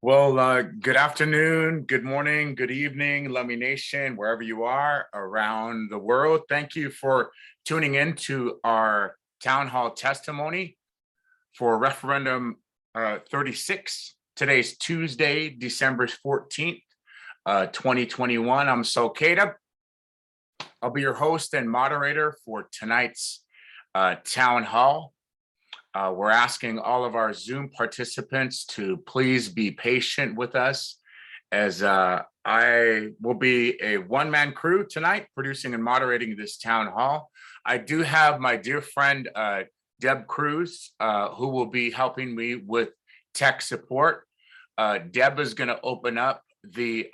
Good afternoon, good morning, good evening, Lummi Nation, wherever you are around the world. Thank you for tuning in to our town hall testimony for Referendum 36. Today's Tuesday, December 14th, 2021. I'm Caleb. I'll be your host and moderator for tonight's town hall. We're asking all of our Zoom participants to please be patient with us as I will be a one-man crew tonight producing and moderating this town hall. I do have my dear friend, Deb Cruz, who will be helping me with tech support. Deb is gonna open up the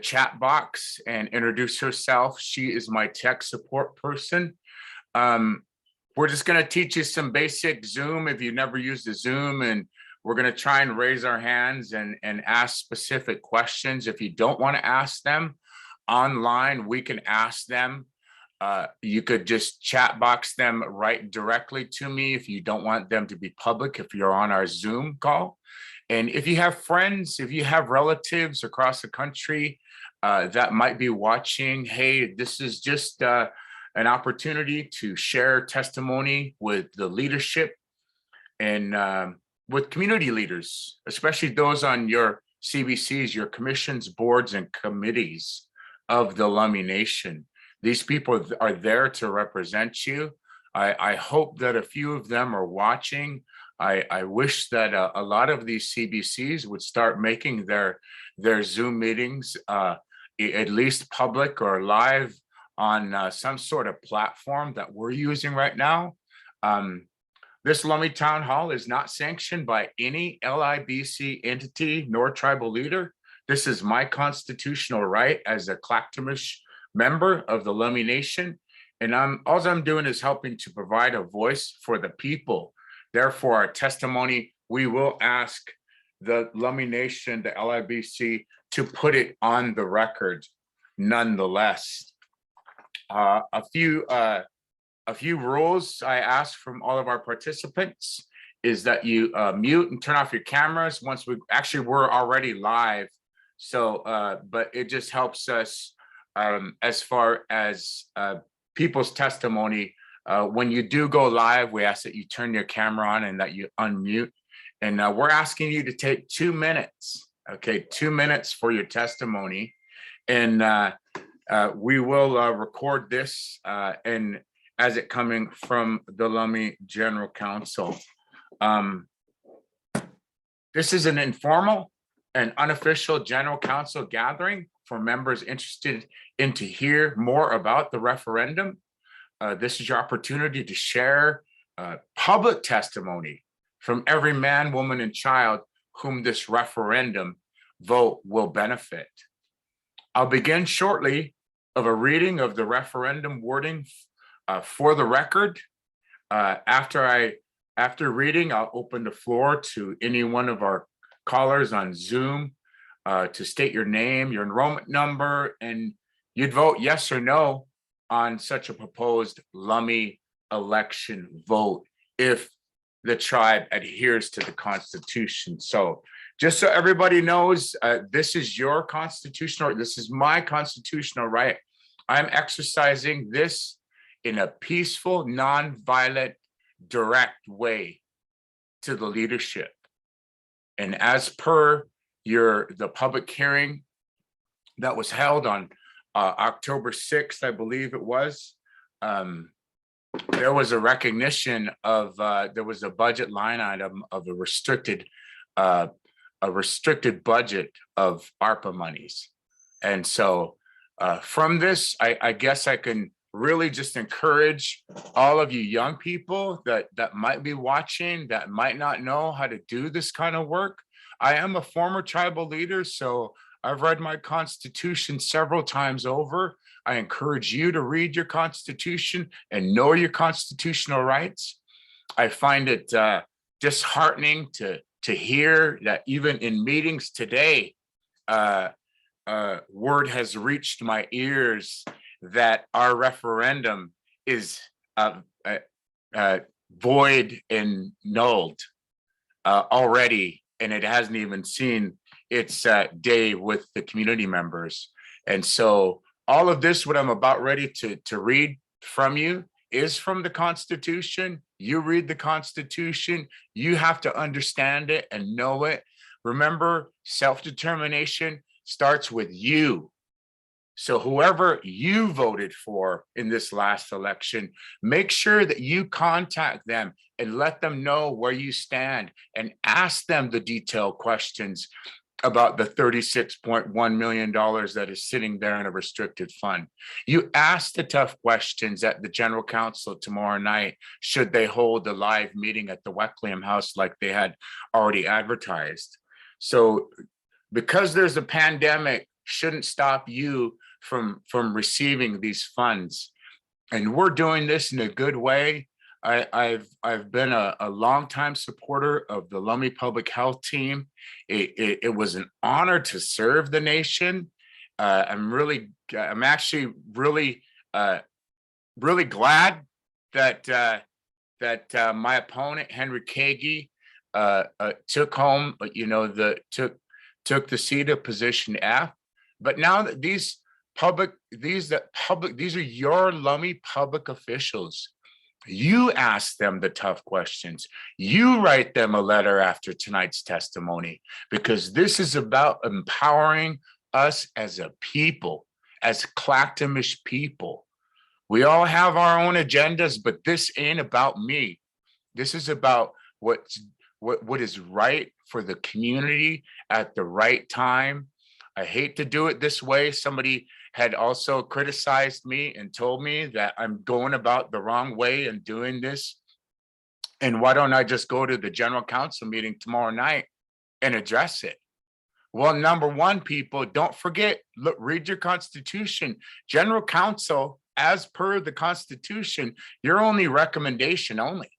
chat box and introduce herself. She is my tech support person. We're just going to teach you some basic Zoom if you've never used a Zoom, and we're going to try and raise our hands and ask specific questions. If you don't want to ask them online, we can ask them. You could just chat box them right directly to me if you don't want them to be public, if you're on our Zoom call. And if you have friends, if you have relatives across the country that might be watching, hey, this is just an opportunity to share testimony with the leadership and with community leaders, especially those on your CBCs, your commissions, boards, and committees of the Lummi Nation. These people are there to represent you. I hope that a few of them are watching. I wish that a lot of these CBCs would start making their Zoom meetings at least public or live on some sort of platform that we're using right now. This Lummi Town Hall is not sanctioned by any LIBC entity nor tribal leader. This is my constitutional right as a Clackamas member of the Lummi Nation. And all I'm doing is helping to provide a voice for the people. Therefore, our testimony, we will ask the Lummi Nation, the LIBC, to put it on the record nonetheless. A few rules I ask from all of our participants is that you mute and turn off your cameras once we're already live. So, but it just helps us as far as people's testimony. When you do go live, we ask that you turn your camera on and that you unmute. And we're asking you to take 2 minutes, okay, 2 minutes for your testimony. And we will record this and as it coming from the Lummi General Council. This is an informal and unofficial General Council gathering for members interested in to hear more about the referendum. This is your opportunity to share public testimony from every man, woman, and child whom this referendum vote will benefit. I'll begin shortly of a reading of the referendum wording for the record. After reading, I'll open the floor to any one of our callers on Zoom to state your name, your enrollment number, and you'd vote yes or no on such a proposed Lummi election vote if the tribe adheres to the Constitution. So just so everybody knows, this is your constitutional, this is my constitutional right. I'm exercising this in a peaceful, non-violent, direct way to the leadership. And as per the public hearing that was held on October 6th, I believe it was, there was a recognition of, there was a budget line item of a restricted budget of ARPA monies. And so from this, I guess I can really just encourage all of you young people that might be watching, that might not know how to do this kind of work. I am a former tribal leader, so I've read my Constitution several times over. I encourage you to read your Constitution and know your constitutional rights. I find it disheartening to hear that even in meetings today, word has reached my ears that our referendum is void and nulled already and it hasn't even seen its day with the community members. And so all of this, what I'm about ready to read from you, is from the Constitution. You read the Constitution, you have to understand it and know it. Remember, self-determination starts with you. So whoever you voted for in this last election, make sure that you contact them and let them know where you stand and ask them the detailed questions about the $36.1 million that is sitting there in a restricted fund. You ask the tough questions at the General Council tomorrow night, should they hold a live meeting at the Weckliam House like they had already advertised. So because there's a pandemic, shouldn't stop you from receiving these funds. And we're doing this in a good way. I've been a longtime supporter of the Lummi Public Health Team. It was an honor to serve the nation. I'm actually really glad that my opponent Henry Kagi took home, took the seat of position F. But now that these are your Lummi public officials. You ask them the tough questions. You write them a letter after tonight's testimony, because this is about empowering us as a people, as Clactomish people. We all have our own agendas, but this ain't about me. This is about what is right for the community at the right time. I hate to do it this way. Somebody had also criticized me and told me that I'm going about the wrong way and doing this. And why don't I just go to the General Council meeting tomorrow night and address it? Well, number one, people, don't forget, look, read your Constitution. General Council, as per the Constitution, your only recommendation only.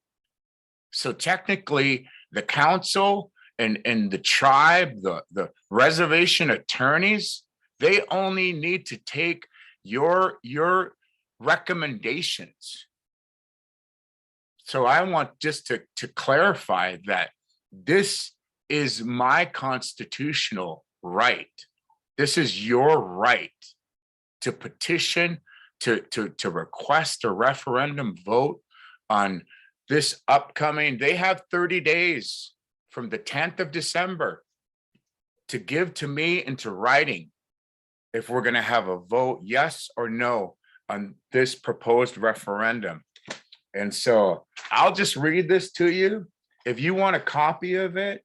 So technically, the council and the tribe, the reservation attorneys, they only need to take your recommendations. So I want just to clarify that this is my constitutional right. This is your right to petition, to request a referendum vote on this upcoming. They have 30 days from the 10th of December to give to me into writing if we're going to have a vote, yes or no, on this proposed referendum. And so I'll just read this to you. If you want a copy of it,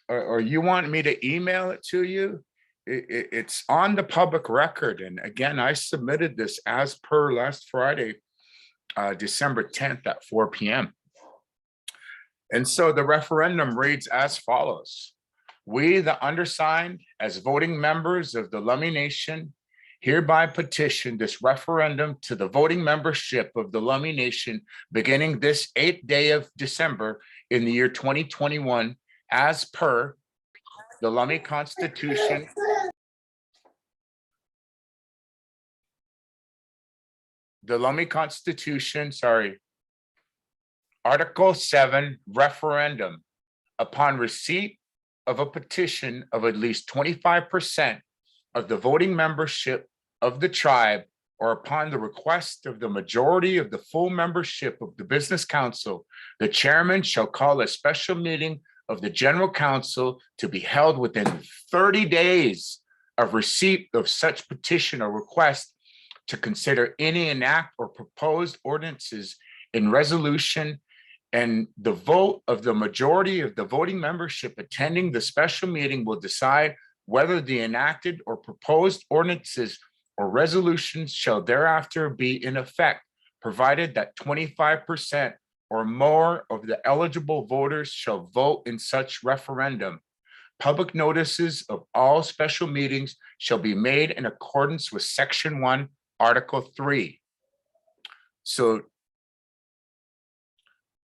or you want me to email it to you, it's on the public record. And again, I submitted this as per last Friday, December 10th at 4 p.m. And so the referendum reads as follows. We, the undersigned, as voting members of the Lummi Nation, hereby petition this referendum to the voting membership of the Lummi Nation beginning this 8th day of December in the year 2021, as per the Lummi Constitution. The Lummi Constitution, Article 7, referendum, upon receipt of a petition of at least 25% of the voting membership of the tribe, or upon the request of the majority of the full membership of the Business Council, the chairman shall call a special meeting of the General Council to be held within 30 days of receipt of such petition or request to consider any enact or proposed ordinances in resolution, and the vote of the majority of the voting membership attending the special meeting will decide whether the enacted or proposed ordinances or resolutions shall thereafter be in effect, provided that 25% or more of the eligible voters shall vote in such referendum. Public notices of all special meetings shall be made in accordance with Section 1, Article 3. So,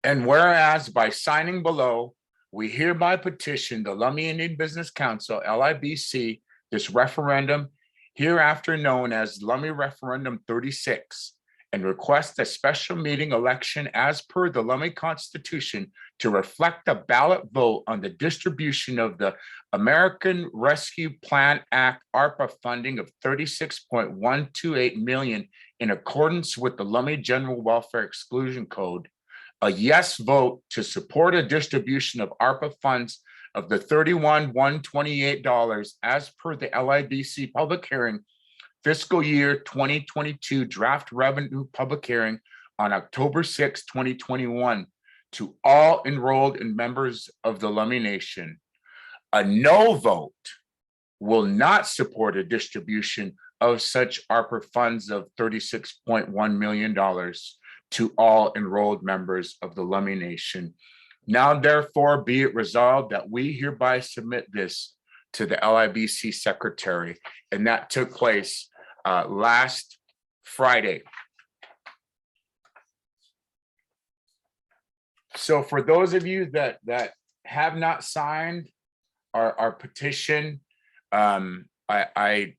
and whereas by signing below, we hereby petition the Lummi Indian Business Council, LIBC, this referendum, hereafter known as Lummi Referendum 36, and request a special meeting election as per the Lummi Constitution to reflect the ballot vote on the distribution of the American Rescue Plan Act ARPA funding of $36.128 million in accordance with the Lummi General Welfare Exclusion Code. A yes vote to support a distribution of ARPA funds of the $31,128 as per the LIBC public hearing, fiscal year 2022 draft revenue public hearing on October 6, 2021 to all enrolled and members of the Lummi Nation. A no vote will not support a distribution of such ARPA funds of $36.1 million to all enrolled members of the Lummi Nation. Now, therefore, be it resolved that we hereby submit this to the LIBC secretary, and that took place last Friday. So for those of you that have not signed our petition, I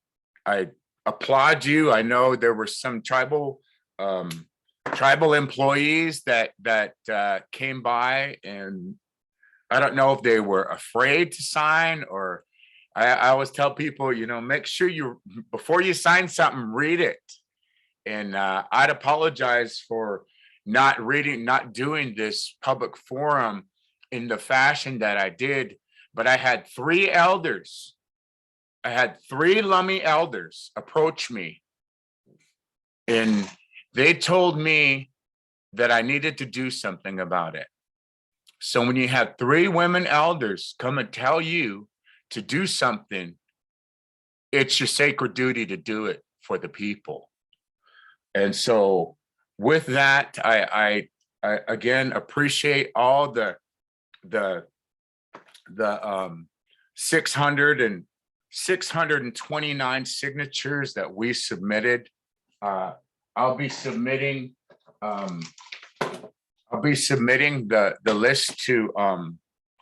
applaud you. I know there were some tribal employees that came by, and I don't know if they were afraid to sign, or I always tell people, you know, make sure before you sign something, read it. And I'd apologize for not doing this public forum in the fashion that I did, but I had three Lummi elders approach me, and they told me that I needed to do something about it. So when you have three women elders come and tell you to do something, it's your sacred duty to do it for the people. And so with that, I again appreciate all the 629 signatures that we submitted. I'll be submitting the list to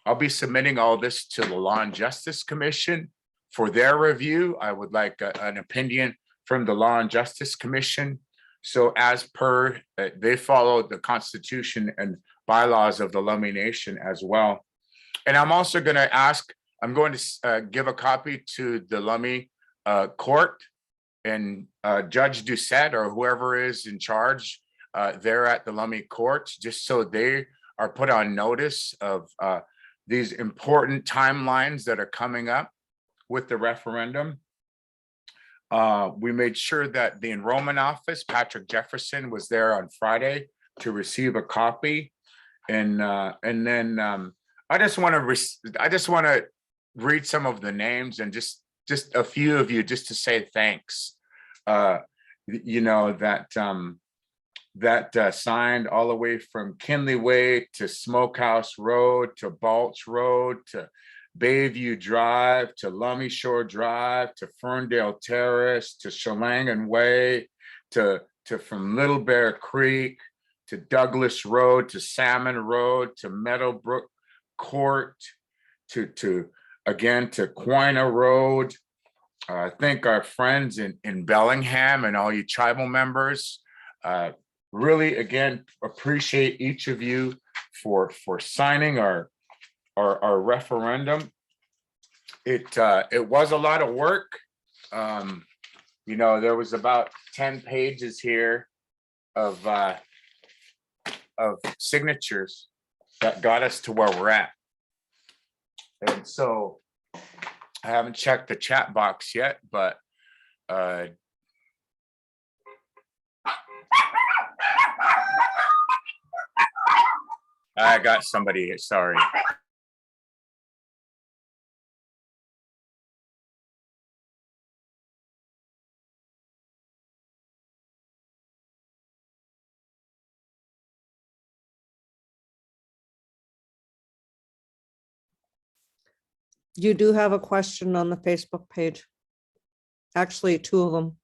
I'll be submitting all this to the Law and Justice Commission for their review. I would like an opinion from the Law and Justice Commission. So as per, they follow the Constitution and bylaws of the Lummi Nation as well. And I'm also going to give a copy to the Lummi court, and Judge Doucette or whoever is in charge there at the Lummi court, just so they are put on notice of these important timelines that are coming up with the referendum. We made sure that the enrollment office, Patrick Jefferson, was there on Friday to receive a copy. And then I just want to read some of the names, and just a few of you, just to say thanks. You know, that signed all the way from Kinley Way to Smokehouse Road to Balch Road to Bayview Drive to Lummi Shore Drive to Ferndale Terrace to Chelangan Way to from Little Bear Creek to Douglas Road to Salmon Road to Meadowbrook Court to Quina Road. I thank our friends in Bellingham and all you tribal members. Really, again, appreciate each of you for signing our referendum. It was a lot of work. You know, there was about 10 pages here of signatures that got us to where we're at. And so I haven't checked the chat box yet, but I got somebody, sorry. You do have a question on the Facebook page. Actually, two of them.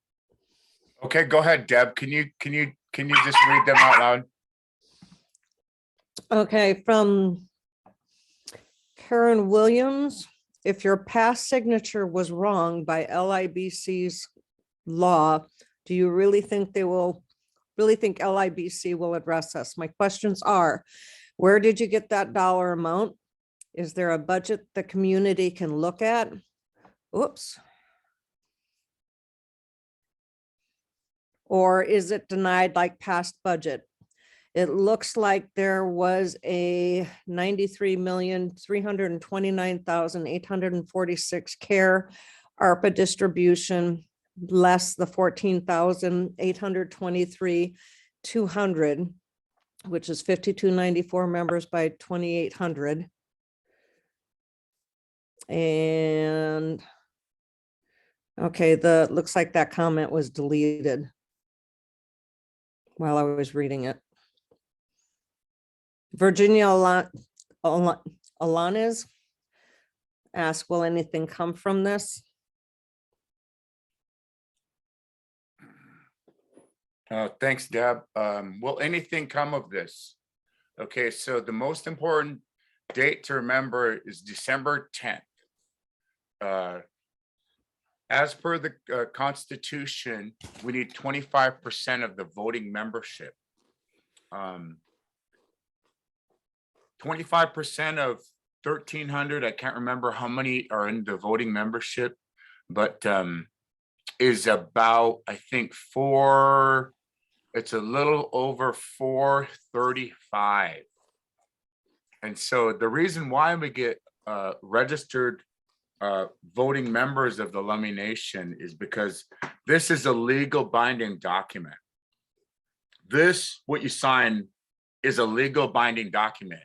Okay, go ahead, Deb. Can you just read them out loud? Okay, from Karen Williams. If your past signature was wrong by LIBC's law, do you really think LIBC will address us? My questions are, Where did you get that dollar amount? Is there a budget the community can look at? Oops. Or is it denied like past budget? It looks like there was a 93,329,846 care ARPA distribution, less the 14,823,200, which is 5294 members by 2,800. And okay, looks like that comment was deleted while I was reading it. Virginia Alanis asked, will anything come from this? Thanks, Deb. Will anything come of this? Okay, so the most important date to remember is December 10th. As per the Constitution, we need 25% of the voting membership. 25% of 1,300, I can't remember how many are in the voting membership, but is about, I think, it's a little over 435. And so the reason why we get registered voting members of the Lummi Nation is because this is a legal binding document. This, what you sign, is a legal binding document.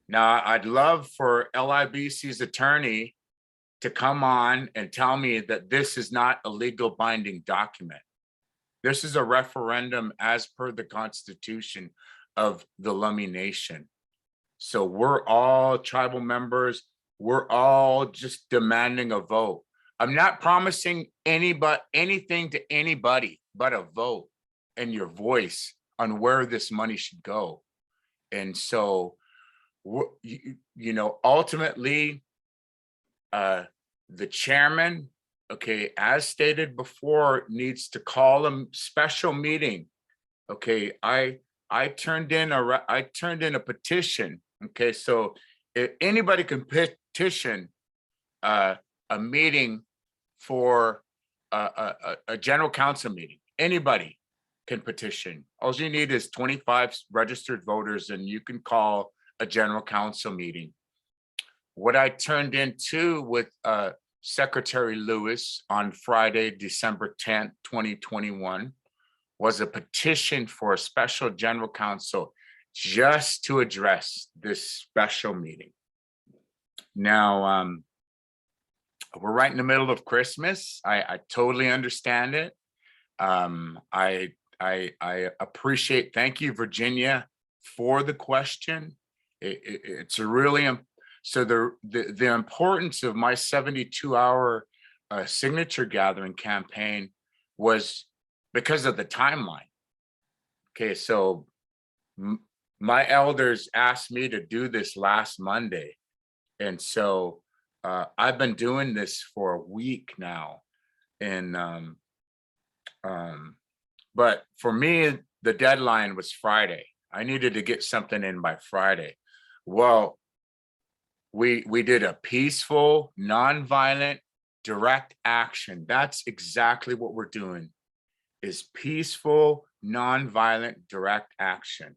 Now, I'd love for LIBC's attorney to come on and tell me that this is not a legal binding document. This is a referendum as per the Constitution of the Lummi Nation. So we're all tribal members. We're all just demanding a vote. I'm not promising anything to anybody but a vote and your voice on where this money should go. And so, ultimately, the chairman, okay, as stated before, needs to call a special meeting. Okay, I turned in a petition. Okay, so if anybody can petition a meeting for a general council meeting, anybody can petition. All you need is 25 registered voters and you can call a general council meeting. What I turned into with Secretary Lewis on Friday, December 10th, 2021, was a petition for a special general council just to address this special meeting. Now, we're right in the middle of Christmas. I totally understand it. I appreciate, thank you, Virginia, for the question. It's a really, so the importance of my 72-hour signature gathering campaign was because of the timeline. Okay, so my elders asked me to do this last Monday. And so I've been doing this for a week now. And but for me, the deadline was Friday. I needed to get something in by Friday. Well, we did a peaceful, nonviolent, direct action. That's exactly what we're doing, is peaceful, nonviolent, direct action.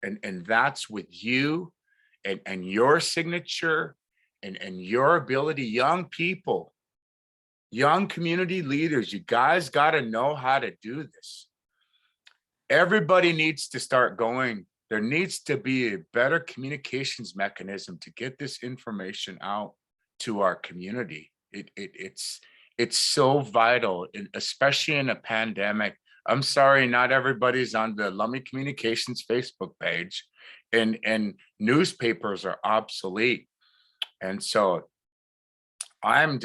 And that's with you and your signature and your ability, young people, young community leaders, you guys got to know how to do this. Everybody needs to start going. There needs to be a better communications mechanism to get this information out to our community. It's so vital, especially in a pandemic. I'm sorry, not everybody's on the Lummi Communications Facebook page, and newspapers are obsolete. And so I'm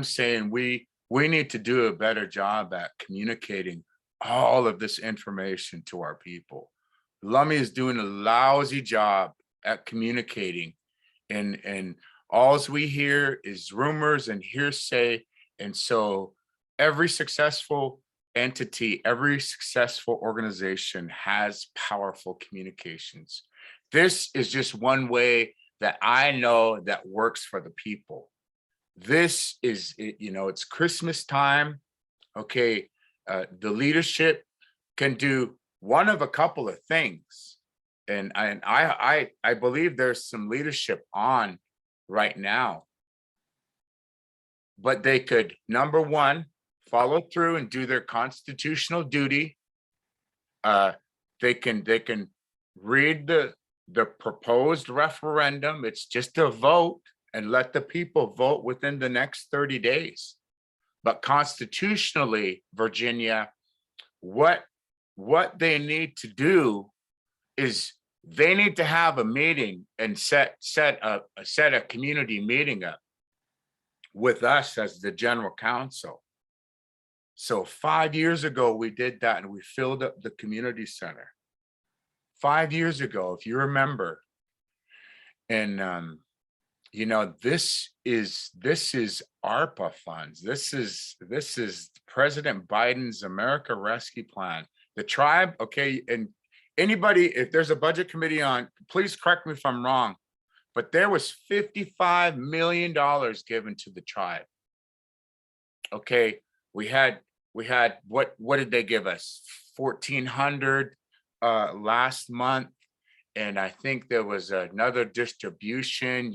saying we need to do a better job at communicating all of this information to our people. Lummi is doing a lousy job at communicating, and all we hear is rumors and hearsay. And so every successful entity, every successful organization has powerful communications. This is just one way that I know that works for the people. This is, it's Christmas time. Okay, the leadership can do one of a couple of things. And I believe there's some leadership on right now. But they could, number one, follow through and do their constitutional duty. They can read the proposed referendum. It's just a vote, and let the people vote within the next 30 days. But constitutionally, Virginia, what they need to do is they need to have a meeting and set a community meeting up with us as the general council. So 5 years ago, we did that, and we filled up the community center. 5 years ago, if you remember. And this is ARPA funds. This is President Biden's America Rescue Plan. The tribe, okay, and anybody, if there's a budget committee on, please correct me if I'm wrong, but there was $55 million given to the tribe. Okay, we had what did they give us? 1,400 last month. And I think there was another distribution,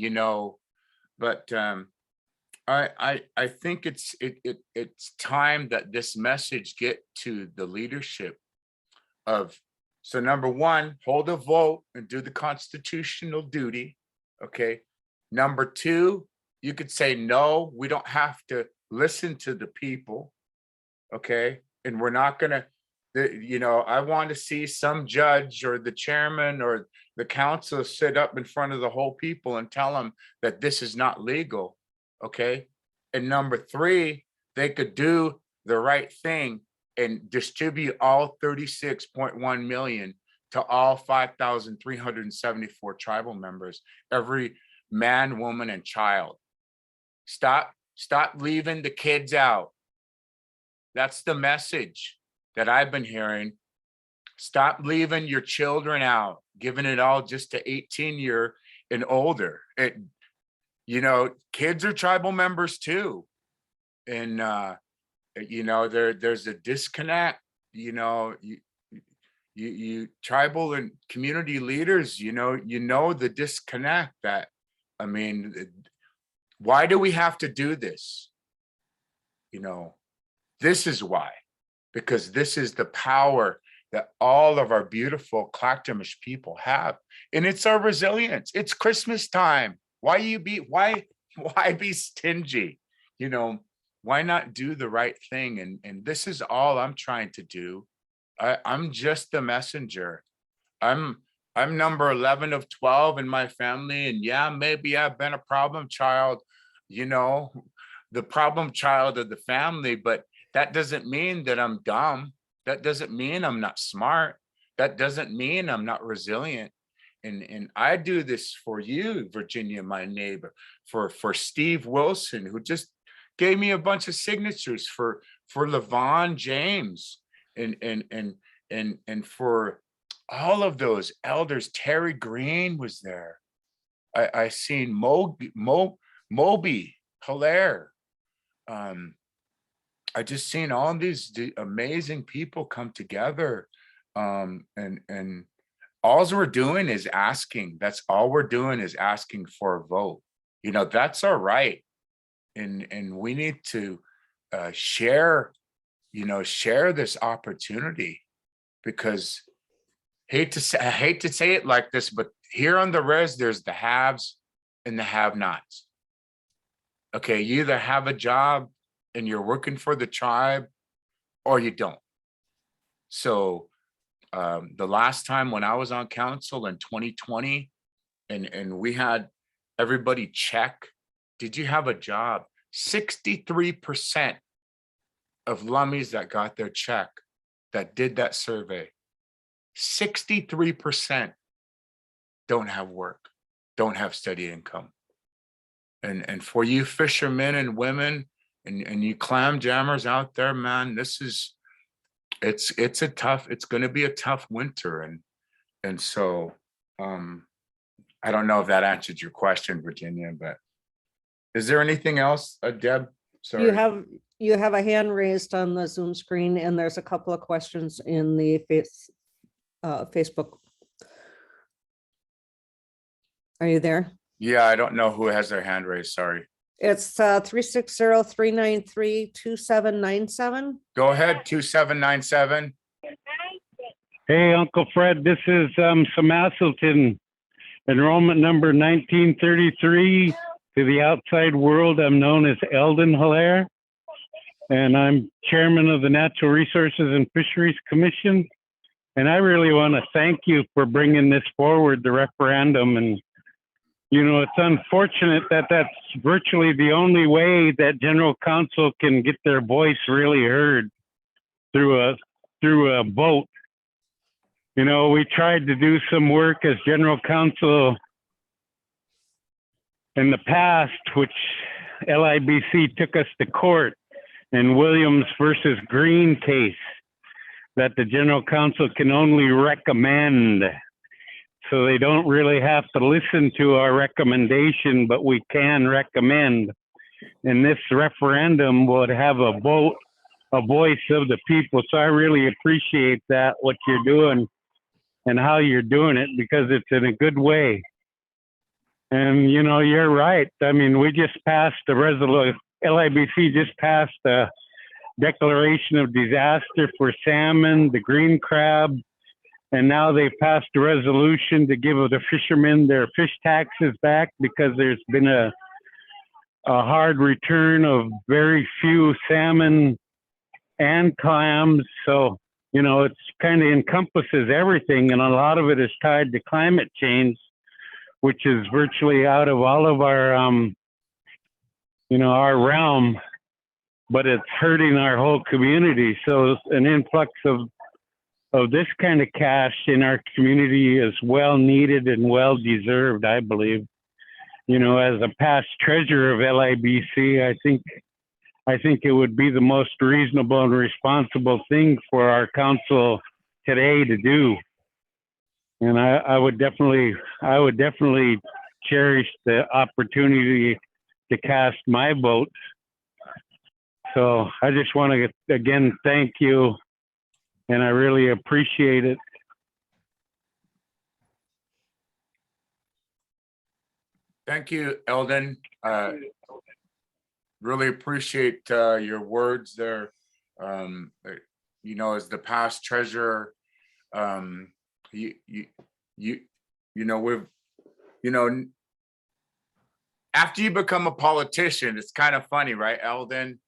but I think it's time that this message get to the leadership of, so number one, hold a vote and do the constitutional duty. Okay. Number two, you could say, no, we don't have to listen to the people. Okay. And we're not gonna, I want to see some judge or the chairman or the council sit up in front of the whole people and tell them that this is not legal. Okay. And number three, they could do the right thing and distribute all 36.1 million to all 5,374 tribal members, every man, woman, and child. Stop leaving the kids out. That's the message that I've been hearing. Stop leaving your children out, giving it all just to 18-year and older. Kids are tribal members too. And, there's a disconnect, you tribal and community leaders, the disconnect that, why do we have to do this? This is why, because this is the power that all of our beautiful Clackamas people have. And it's our resilience. It's Christmas time. Why be stingy? Why not do the right thing? And this is all I'm trying to do. I'm just the messenger. I'm number 11 of 12 in my family. And yeah, maybe I've been a problem child, the problem child of the family, but that doesn't mean that I'm dumb. That doesn't mean I'm not smart. That doesn't mean I'm not resilient. And I do this for you, Virginia, my neighbor, for Steve Wilson, who just gave me a bunch of signatures, for Levon James, and for all of those elders. Terry Green was there. I seen Moby Hillaire. I just seen all these amazing people come together, and all we're doing is asking. That's all we're doing is asking for a vote. That's all right. And we need to share this opportunity, because I hate to say it like this, but here on the res, there's the haves and the have-nots. Okay, you either have a job and you're working for the tribe, or you don't. So the last time when I was on council in 2020, and we had everybody check, did you have a job? 63% of Lummies that got their check, that did that survey, 63% don't have work, don't have steady income. And for you fishermen and women, and you clam jammers out there, man, it's going to be a tough winter. And so I don't know if that answered your question, Virginia, but is there anything else, Deb? Sorry. You have a hand raised on the Zoom screen, and there's a couple of questions in the Facebook. Are you there? Yeah, I don't know who has their hand raised. Sorry. It's 360-393-2797. Go ahead, 2797. Hey, Uncle Fred, this is Samasselton, enrollment number 1933. To the outside world, I'm known as Elden Hillaire, and I'm chairman of the Natural Resources and Fisheries Commission. And I really want to thank you for bringing this forward, the referendum. And, you know, it's unfortunate that that's virtually the only way that General Counsel can get their voice really heard through a vote. You know, we tried to do some work as General Counsel in the past, which LIBC took us to court in Williams versus Green case, that the General Counsel can only recommend. So they don't really have to listen to our recommendation, but we can recommend. And this referendum would have a vote, a voice of the people. So I really appreciate that, what you're doing and how you're doing it, because it's in a good way. And, you know, you're right. I mean, we just passed a resolution, LIBC just passed a declaration of disaster for salmon, the green crab, and now they've passed a resolution to give the fishermen their fish taxes back because there's been a hard return of very few salmon and clams. So, you know, it's kind of encompasses everything, and a lot of it is tied to climate change, which is virtually out of all of our, you know, our realm, but it's hurting our whole community. So an influx of this kind of cash in our community is well needed and well deserved, I believe. You know, as a past treasurer of LIBC, I think it would be the most reasonable and responsible thing for our council today to do. And I would definitely cherish the opportunity to cast my vote. So I just want to again thank you, and I really appreciate it. Thank you, Eldon. Really appreciate your words there. You know, as the past treasurer, you know, we've, you know, after you become a politician, it's kind of funny, right, Eldon?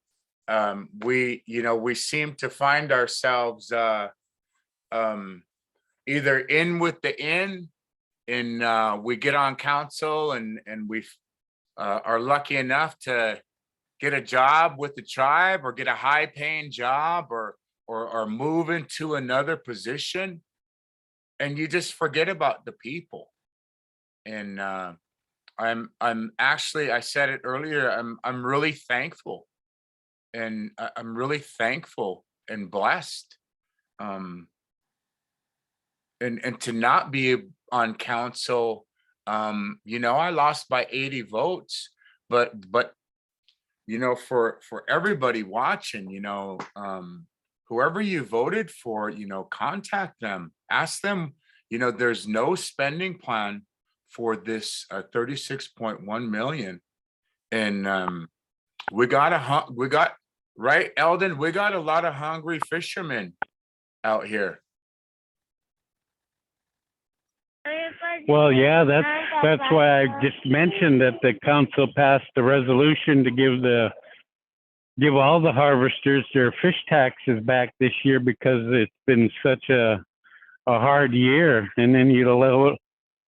We seem to find ourselves either in with the in, and we get on council and we are lucky enough to get a job with the tribe or get a high paying job or move into another position, and you just forget about the people. And I'm actually, I said it earlier, I'm really thankful, and I'm really thankful and blessed, and to not be on council. You know, I lost by 80 votes, but you know, for everybody watching, you know, whoever you voted for, you know, contact them, ask them. You know, there's no spending plan for this 36.1 million, and we got right, Eldon, we got a lot of hungry fishermen out here. Well, yeah, that's why I just mentioned that the council passed a resolution to give all the harvesters their fish taxes back this year, because it's been such a hard year. And then you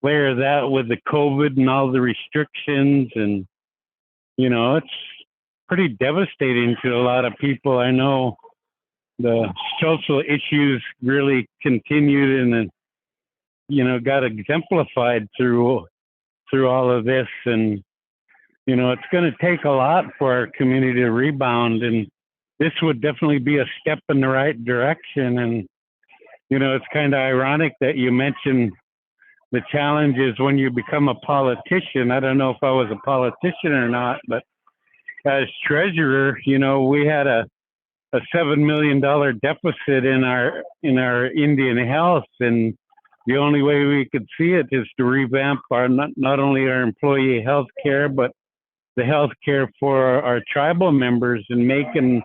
layer that with the COVID and all the restrictions, and you know, it's pretty devastating to a lot of people. I know the social issues really continued and you know, got exemplified through all of this. And you know, it's going to take a lot for our community to rebound, and this would definitely be a step in the right direction. And you know, it's kind of ironic that you mentioned the challenge is when you become a politician. I don't know if I was a politician or not, but as treasurer, you know, we had a $7 million deficit in our Indian health, and the only way we could see it is to revamp our not only our employee health care, but the health care for our tribal members, and making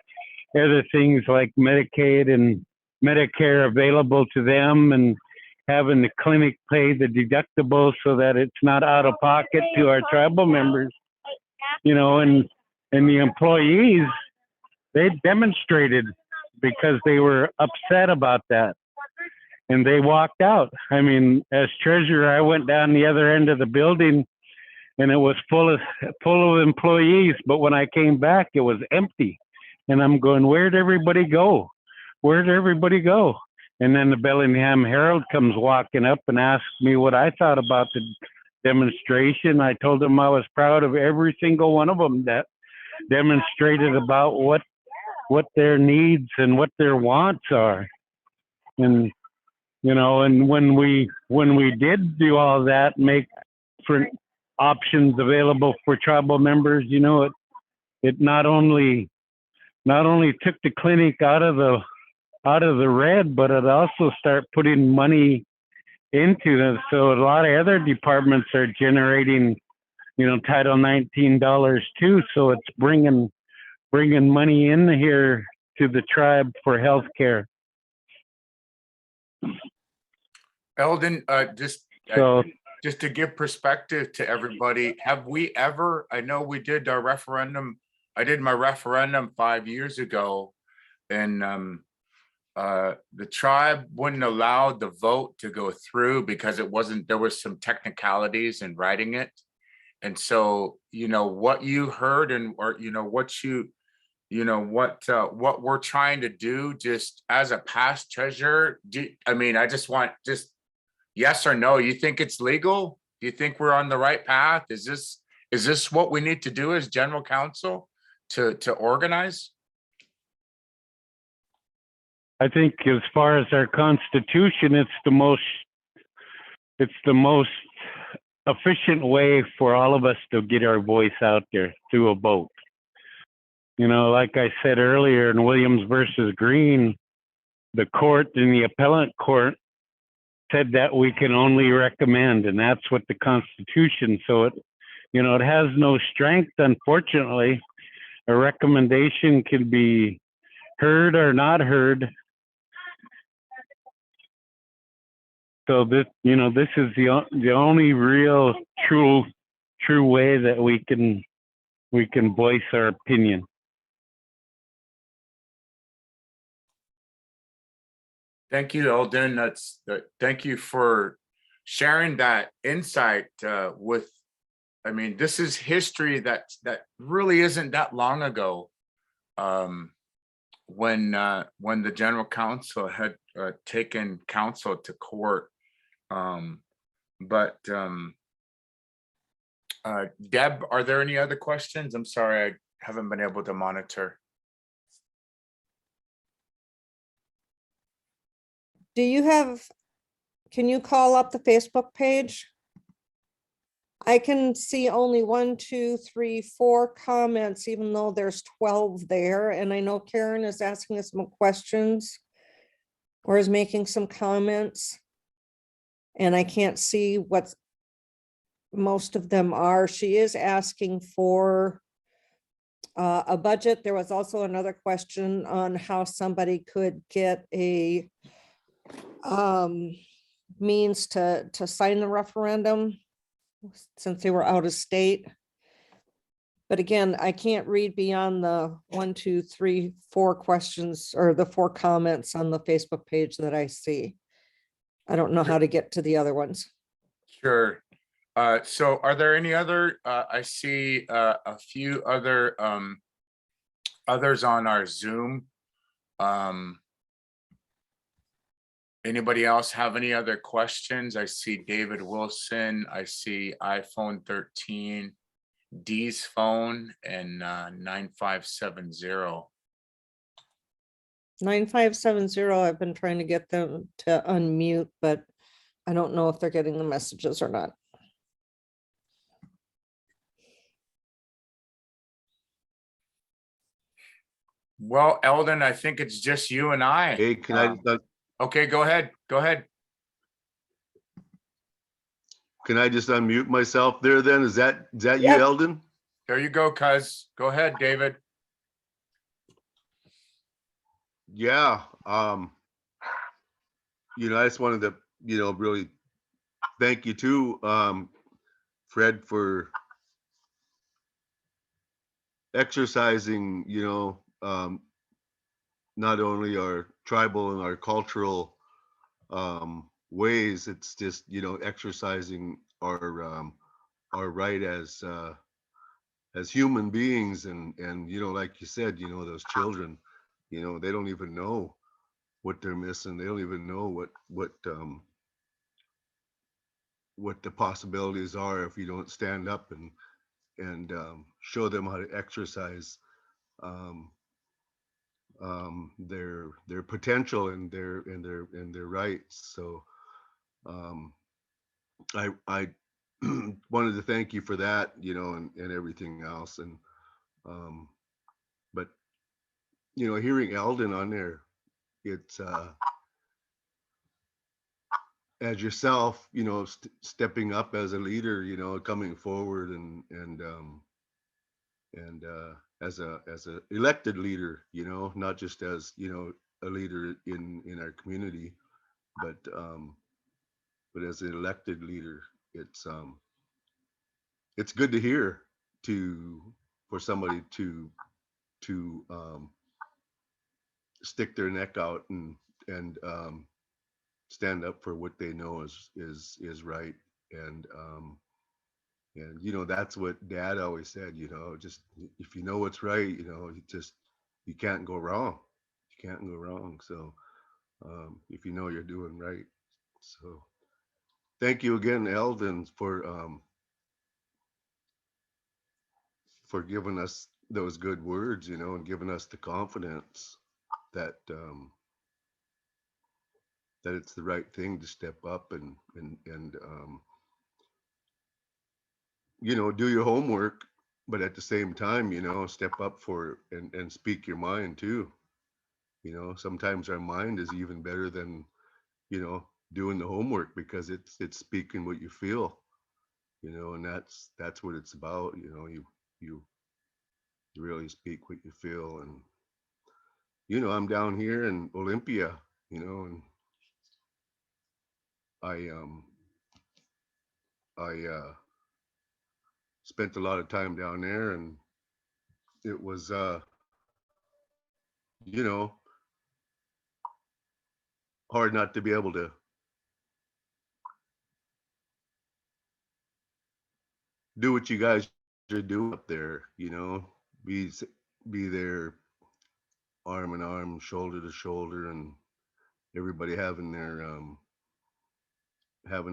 other things like Medicaid and Medicare available to them, and having the clinic pay the deductible so that it's not out of pocket to our tribal members, you know, and the employees, they demonstrated because they were upset about that, and they walked out. I mean, as treasurer, I went down the other end of the building and it was full of employees, but when I came back, it was empty. And I'm going, where'd everybody go? Where'd everybody go? And then the Bellingham Herald comes walking up and asks me what I thought about the demonstration. I told them I was proud of every single one of them that demonstrated about what their needs and what their wants are. And, you know, and when we did do all that, make different options available for tribal members, you know, it not only took the clinic out of the red, but it also started putting money into them. So a lot of other departments are generating, you know, Title 19 dollars too. So it's bringing money in here to the tribe for health care. Elden, So just to give perspective to everybody, have we ever, I know we did our referendum, I did my referendum 5 years ago, and the tribe wouldn't allow the vote to go through because there was some technicalities in writing it. And so, you know, what you heard or, you know, what we're trying to do, just as a past treasurer, I just want yes or no. You think it's legal? Do you think we're on the right path? Is this what we need to do as general counsel to organize? I think as far as our constitution, it's the most efficient way for all of us to get our voice out there through a vote. You know, like I said earlier, in Williams versus Green, the court in the appellate court said that we can only recommend, and that's what the Constitution. So it, you know, it has no strength. Unfortunately, a recommendation can be heard or not heard. So this, you know, this is the only real true way that we can voice our opinion. Thank you, Elden. Thank you for sharing that insight with, I mean, this is history that really isn't that long ago, when the general counsel had taken counsel to court. Deb, are there any other questions? I'm sorry, I haven't been able to monitor. Can you call up the Facebook page? I can see only 1, 2, 3, 4 comments, even though there's 12 there. And I know Karen is asking us some questions or is making some comments. And I can't see what most of them are. She is asking for a budget. There was also another question on how somebody could get a means to sign the referendum since they were out of state. But again, I can't read beyond the 1, 2, 3, 4 questions or the 4 comments on the Facebook page that I see. I don't know how to get to the other ones. Sure. So are there any other, I see a few other others on our Zoom. Anybody else have any other questions? I see David Wilson. I see iPhone 13, D's phone, and 9570. 9570, I've been trying to get them to unmute, but I don't know if they're getting the messages or not. Well, Eldon, I think it's just you and I. Hey, can I just, Okay, go ahead. Go ahead. can I just unmute myself there then? Is that you, Yep. Eldon? There you go, cuz. Go ahead, David. Yeah, you know, I just wanted to, you know, really thank you too, Fred, for exercising, you know, not only our tribal and our cultural ways, it's just, you know, exercising our right as human beings, and you know, like you said, you know, those children, you know, they don't even know what they're missing. They don't even know what the possibilities are if you don't stand up and show them how to exercise their potential and their rights. So I wanted to thank you for that, you know, and everything else. And but you know, hearing Eldon on there, it's as yourself, you know, stepping up as a leader, you know, coming forward and as a elected leader, you know, not just as, you know, a leader in our community, but as an elected leader, it's good to hear for somebody to stick their neck out and stand up for what they know is right. And you know, that's what Dad always said, you know, just if you know what's right, you know, you can't go wrong. You can't go wrong. So if you know you're doing right. So thank you again, Eldon, for giving us those good words, you know, and giving us the confidence that that it's the right thing to step up and you know, do your homework, but at the same time, you know, step up for and speak your mind too. You know, sometimes our mind is even better than, you know, doing the homework, because it's speaking what you feel, you know, and that's what it's about. You know, you really speak what you feel. And you know, I'm down here in Olympia, you know, and I spent a lot of time down there, and it was you know, hard not to be able to do what you guys are doing up there, you know, be there arm in arm, shoulder to shoulder, and everybody having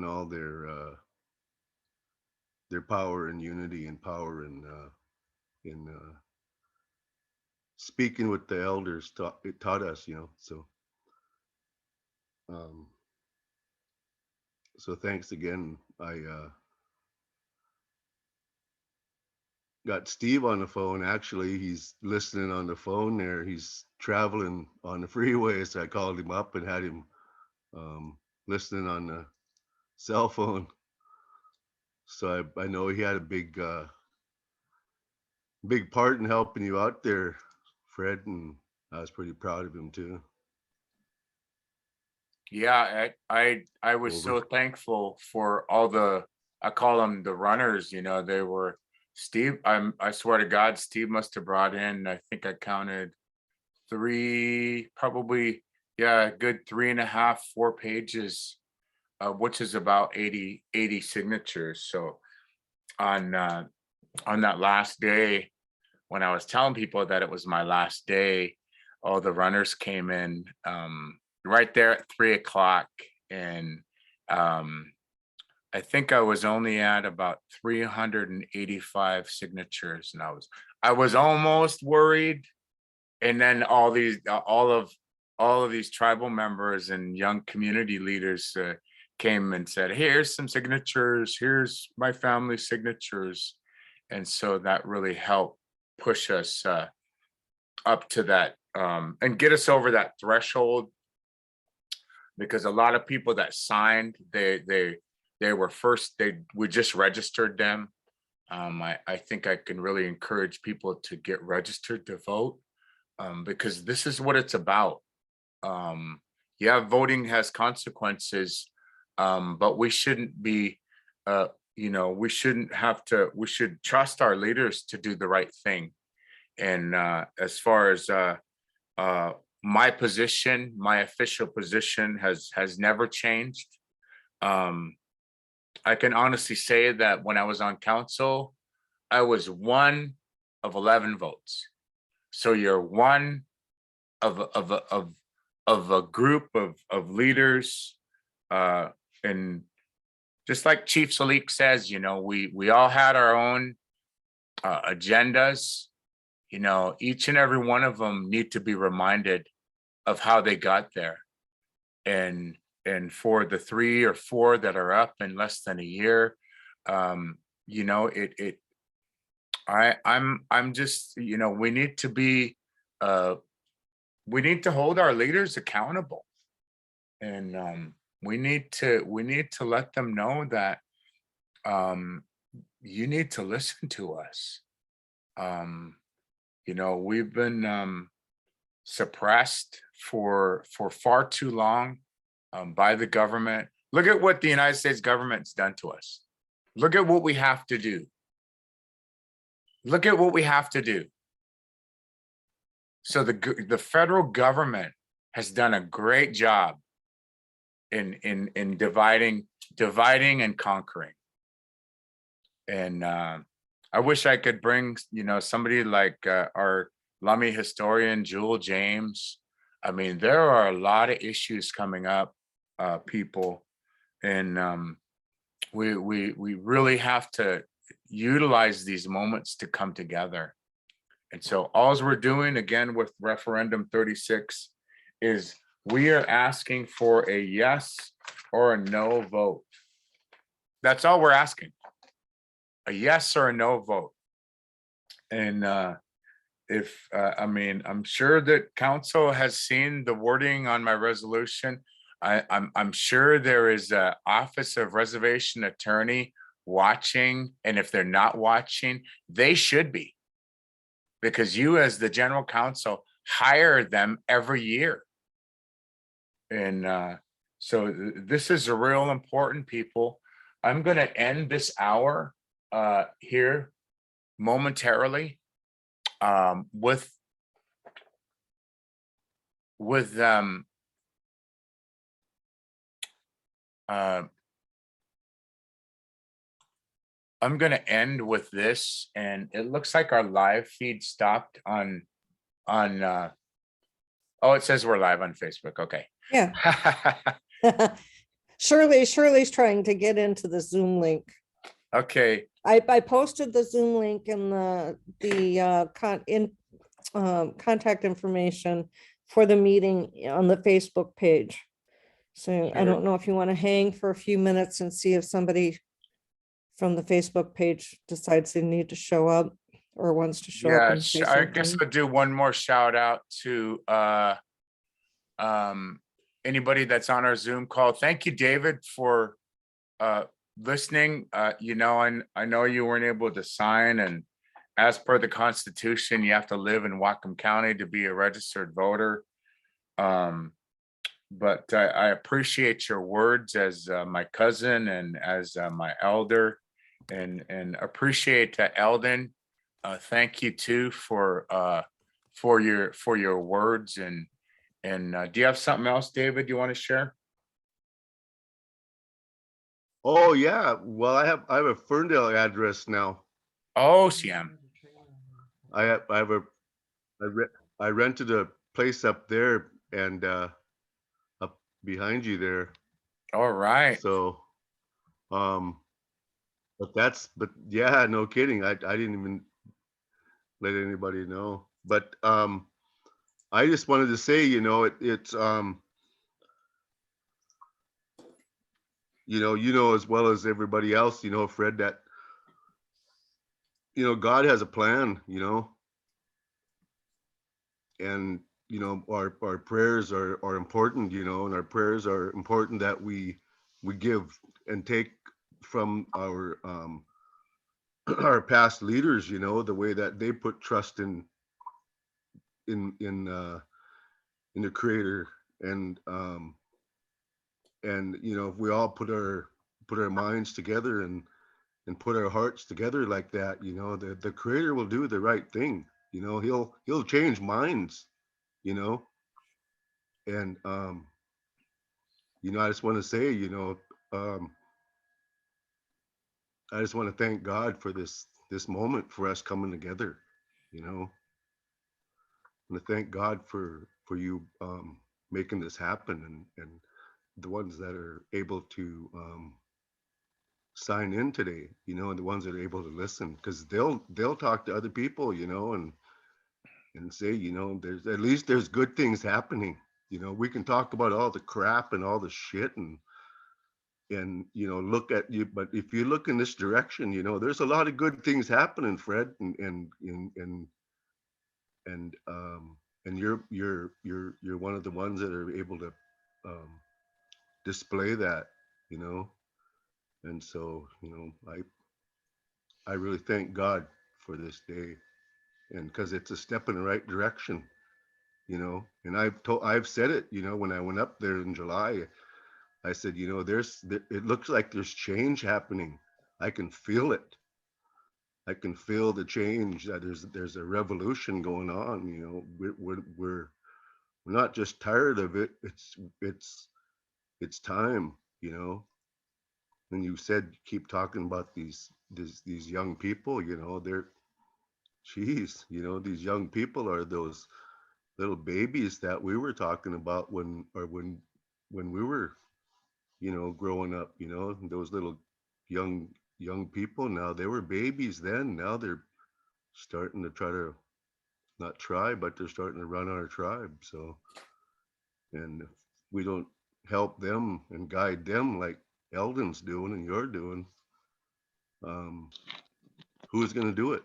all their power and unity and power in speaking what the elders taught us, you know. Um, so thanks again. I got Steve on the phone. Actually, he's listening on the phone there. He's traveling on the freeway, so I called him up and had him listening on the cell phone. So I know he had a big part in helping you out there, Fred, and I was pretty proud of him too. Yeah, I was so thankful for all the, I call them the runners, you know, they were Steve. I swear to God, Steve must have brought in, I think I counted 3, probably, yeah, a good 3.5, 4 pages, which is about 80 signatures. So on that last day, when I was telling people that it was my last day, all the runners came in right there at 3:00, and I think I was only at about 385 signatures, and I was almost worried. And then all of these tribal members and young community leaders came and said, here's some signatures, here's my family's signatures. And so that really helped push us up to that and get us over that threshold, because a lot of people that signed, they were first, we just registered them. I think I can really encourage people to get registered to vote, because this is what it's about. Yeah, voting has consequences, but we shouldn't be, we shouldn't have to, we should trust our leaders to do the right thing. And as far as my position, my official position has never changed. I can honestly say that when I was on council, I was one of 11 votes. So you're one of a group of leaders, and just like Chief Salik says, we all had our own agendas. Each and every one of them need to be reminded of how they got there. And for the 3 or 4 that are up in less than a year, I'm just, we need to be, we need to hold our leaders accountable. And we need to let them know that you need to listen to us. We've been suppressed for far too long by the government. Look at what the United States government's done to us. Look at what we have to do. Look at what we have to do. So the federal government has done a great job in dividing and conquering. And I wish I could bring, somebody like our Lummi historian, Jewel James. I mean, there are a lot of issues coming up, people, and we really have to utilize these moments to come together. And so all we're doing again with Referendum 36 is we are asking for a yes or a no vote. That's all we're asking. A yes or a no vote. And I'm sure that council has seen the wording on my resolution. I'm sure there is an Office of Reservation Attorney watching, and if they're not watching, they should be, because you as the general counsel hire them every year. And so this is a real important, people. I'm going to end this hour here momentarily with I'm going to end with this, and it looks like our live feed stopped on oh, it says we're live on Facebook. Okay. Yeah. Shirley's trying to get into the Zoom link. Okay. I posted the Zoom link and the contact information for the meeting on the Facebook page. So I don't know if you want to hang for a few minutes and see if somebody from the Facebook page decides they need to show up or wants to show up. Yeah, I guess I'll do one more shout out to anybody that's on our Zoom call. Thank you, David, for listening. I know you weren't able to sign, and as per the Constitution, you have to live in Whatcom County to be a registered voter. But I appreciate your words as my cousin and as my elder, and appreciate Elden. Thank you too for your words, and do you have something else, David, you want to share? Oh yeah, well I have a Ferndale address now. Oh, CM. I rented a place up there, and up behind you there. All right. So but yeah, no kidding. I didn't even let anybody know. But I just wanted to say, it's you know as well as everybody else, Fred, that God has a plan, and our prayers are important, and our prayers are important that we give and take from our our past leaders, the way that they put trust in the Creator, and if we all put our minds together and put our hearts together like that, the Creator will do the right thing. He'll change minds, and I just want to say, I just want to thank God for this moment, for us coming together, and to thank God for you making this happen, and the ones that are able to sign in today, and the ones that are able to listen, because they'll talk to other people, and say, there's at least there's good things happening. We can talk about all the crap and all the shit, and look at you, but if you look in this direction, there's a lot of good things happening, Fred, and you're one of the ones that are able to display that, and so I really thank God for this day, and because it's a step in the right direction, and I've said it, when I went up there in July, I said, it looks like there's change happening. I can feel it. I can feel the change, that there's a revolution going on. We're not just tired of it. It's time, And you said, keep talking about these young people, they're, geez, these young people are those little babies that we were talking about when we were, growing up, those little young people. Now, they were babies then. Now they're starting to try to, not try, but they're starting to run our tribe. So, and if we don't help them and guide them like Elden's doing and you're doing, who's going to do it?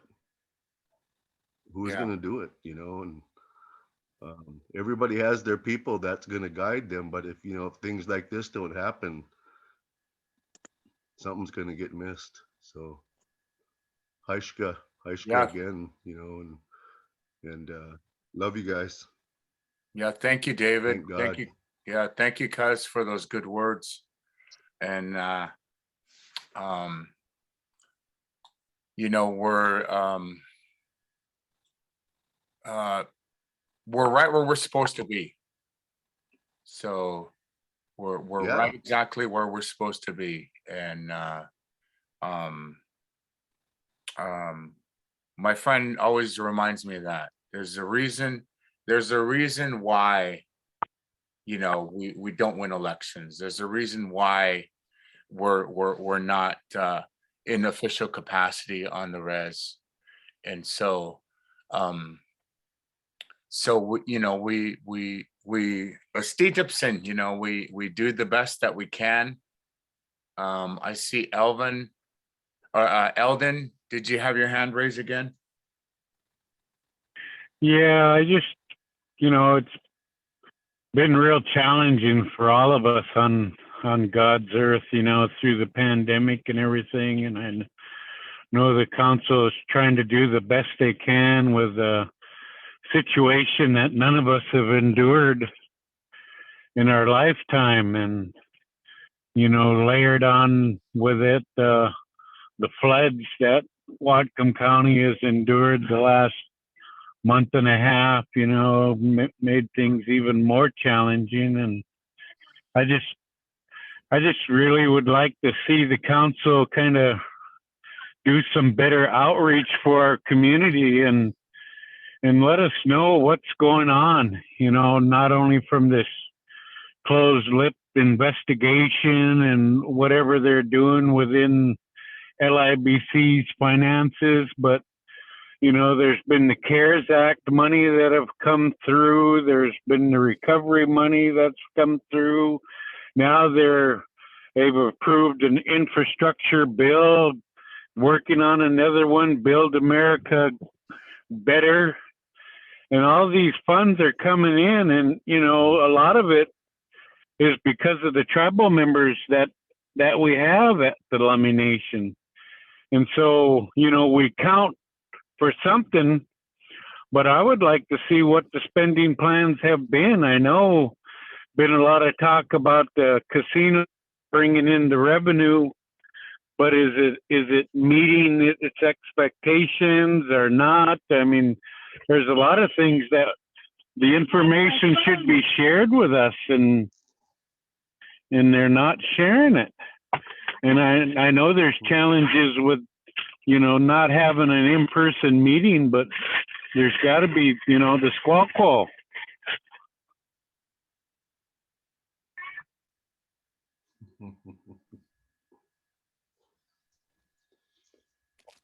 Who's Yeah. going to do it? And everybody has their people that's going to guide them. But if things like this don't happen, something's going to get missed. So, Haishka Yeah. again, and love you guys. Yeah. Thank you, David. Thank God. Thank you. Yeah. Thank you, Cuz, for those good words. And, we're right where we're supposed to be. So we're Yeah. right exactly where we're supposed to be. And my friend always reminds me of that. There's a reason why, we don't win elections. There's a reason why we're not in official capacity on the res. And so we Stijepsen, we do the best that we can. I see Elden, did you have your hand raised again? Yeah, I just, it's been real challenging for all of us on God's earth, through the pandemic and everything. And I know the council is trying to do the best they can with a situation that none of us have endured in our lifetime. And, layered on with it, the floods that Whatcom County has endured the last month and a half, made things even more challenging. And I just really would like to see the council kind of do some better outreach for our community and let us know what's going on, not only from this closed lip investigation and whatever they're doing within LIBC's finances, but there's been the CARES Act money that have come through. There's been the recovery money that's come through. Now they're They've approved an infrastructure bill, working on another one, Build America Better. And all these funds are coming in, and, you know, a lot of it is because of the tribal members that we have at the Lummi Nation. And so, you know, we count for something, but I would like to see what the spending plans have been. I know been a lot of talk about the casino bringing in the revenue, but is it meeting its expectations or not? I mean, there's a lot of things that the information should be shared with us, and they're not sharing it. And I know there's challenges with, you know, not having an in-person meeting, but there's got to be, you know, the squawk wall.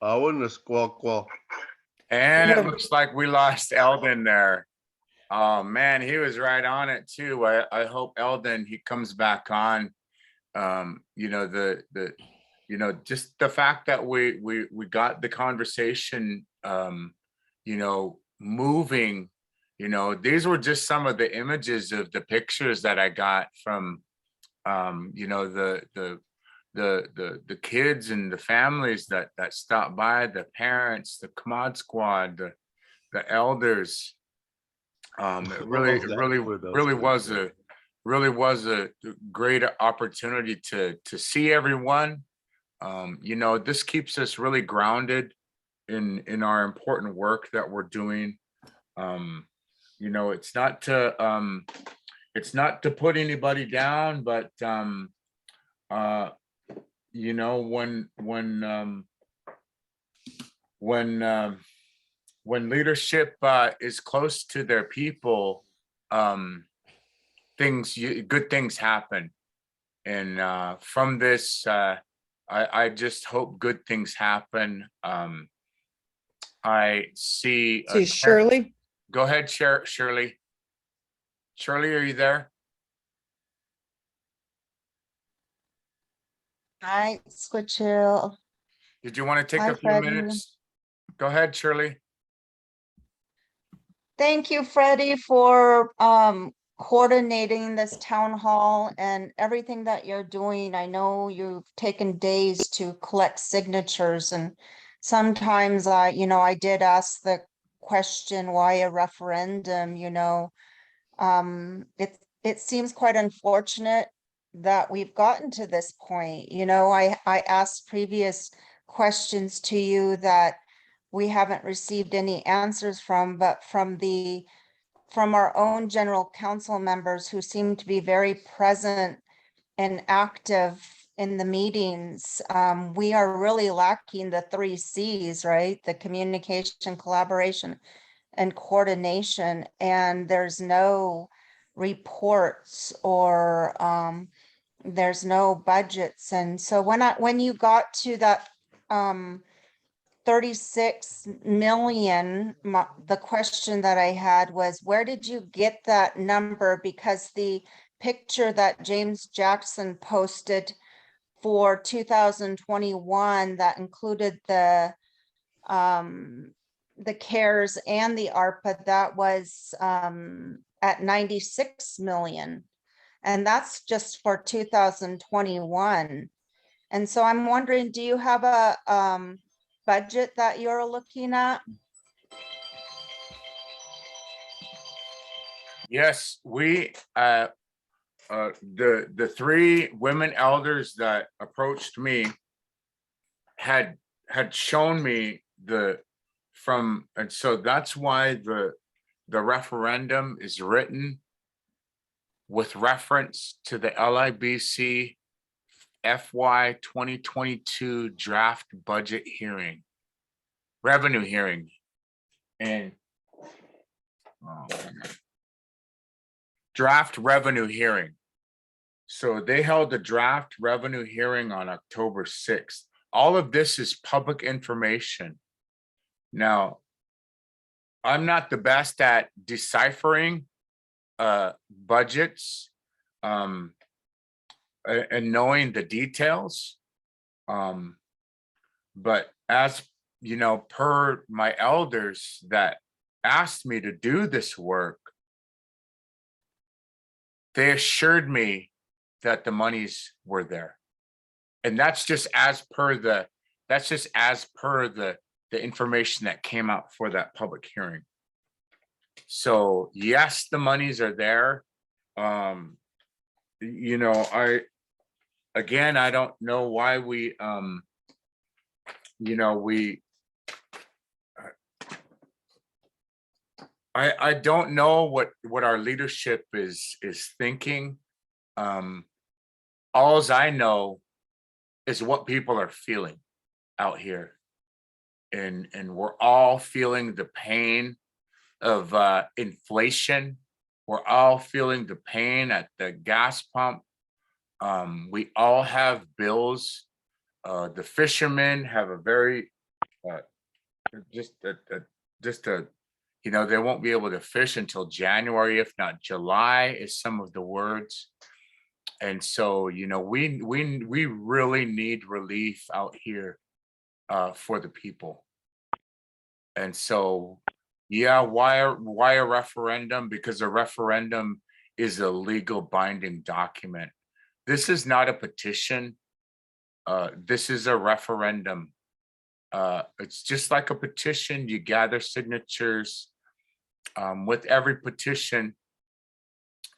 I wouldn't have squawk wall. And it Yeah. looks like we lost Elden there. Oh man, he was right on it too. I hope Elden, he comes back on. You know, you know, just the fact that we got the conversation, you know, moving. You know, these were just some of the images of the pictures that I got from, you know, the kids and the families that stopped by, the parents, the Commod Squad, the elders. It really was a great opportunity to see everyone. You know, this keeps us really grounded in our important work that we're doing. You know, it's not to put anybody down, but you know, when leadership is close to their people, good things happen. And from this, I just hope good things happen. I see. Shirley. Go ahead, Shirley. Shirley, are you there? Hi, Squitchill. Did you want to take Hi, a few Freddie. minutes? Go ahead, Shirley. Thank you, Freddie, for coordinating this town hall and everything that you're doing. I know you've taken days to collect signatures, and sometimes I did ask the question, why a referendum, you know? It seems quite unfortunate that we've gotten to this point. You know, I asked previous questions to you that we haven't received any answers from, but from our own general council members who seem to be very present and active in the meetings. We are really lacking the 3 C's, right? The communication, collaboration, and coordination, and there's no reports or there's no budgets. And so when you got to that 36 million, the question that I had was, where did you get that number? Because the picture that James Jackson posted for 2021 that included the CARES and the ARPA, that was at 96 million. And that's just for 2021. And so I'm wondering, do you have a budget that you're looking at? Yes, we the 3 women elders that approached me had shown me and so that's why the referendum is written with reference to the LIBC FY 2022 draft budget hearing, revenue hearing. And draft revenue hearing. So they held a draft revenue hearing on October 6th. All of this is public information. Now, I'm not the best at deciphering budgets. and knowing the details. But as you know, per my elders that asked me to do this work, they assured me that the monies were there. And that's just as per the information that came out for that public hearing. So yes, the monies are there. You know, I don't know why we, you know, I don't know what our leadership is thinking. Alls I know is what people are feeling out here. And we're all feeling the pain of inflation. We're all feeling the pain at the gas pump. We all have bills. The fishermen have a very just a you know, they won't be able to fish until January, if not July, is some of the words. And so, you know, we really need relief out here for the people. And so, yeah, why a referendum? Because a referendum is a legal binding document. This is not a petition. This is a referendum. It's just like a petition. You gather signatures. With every petition,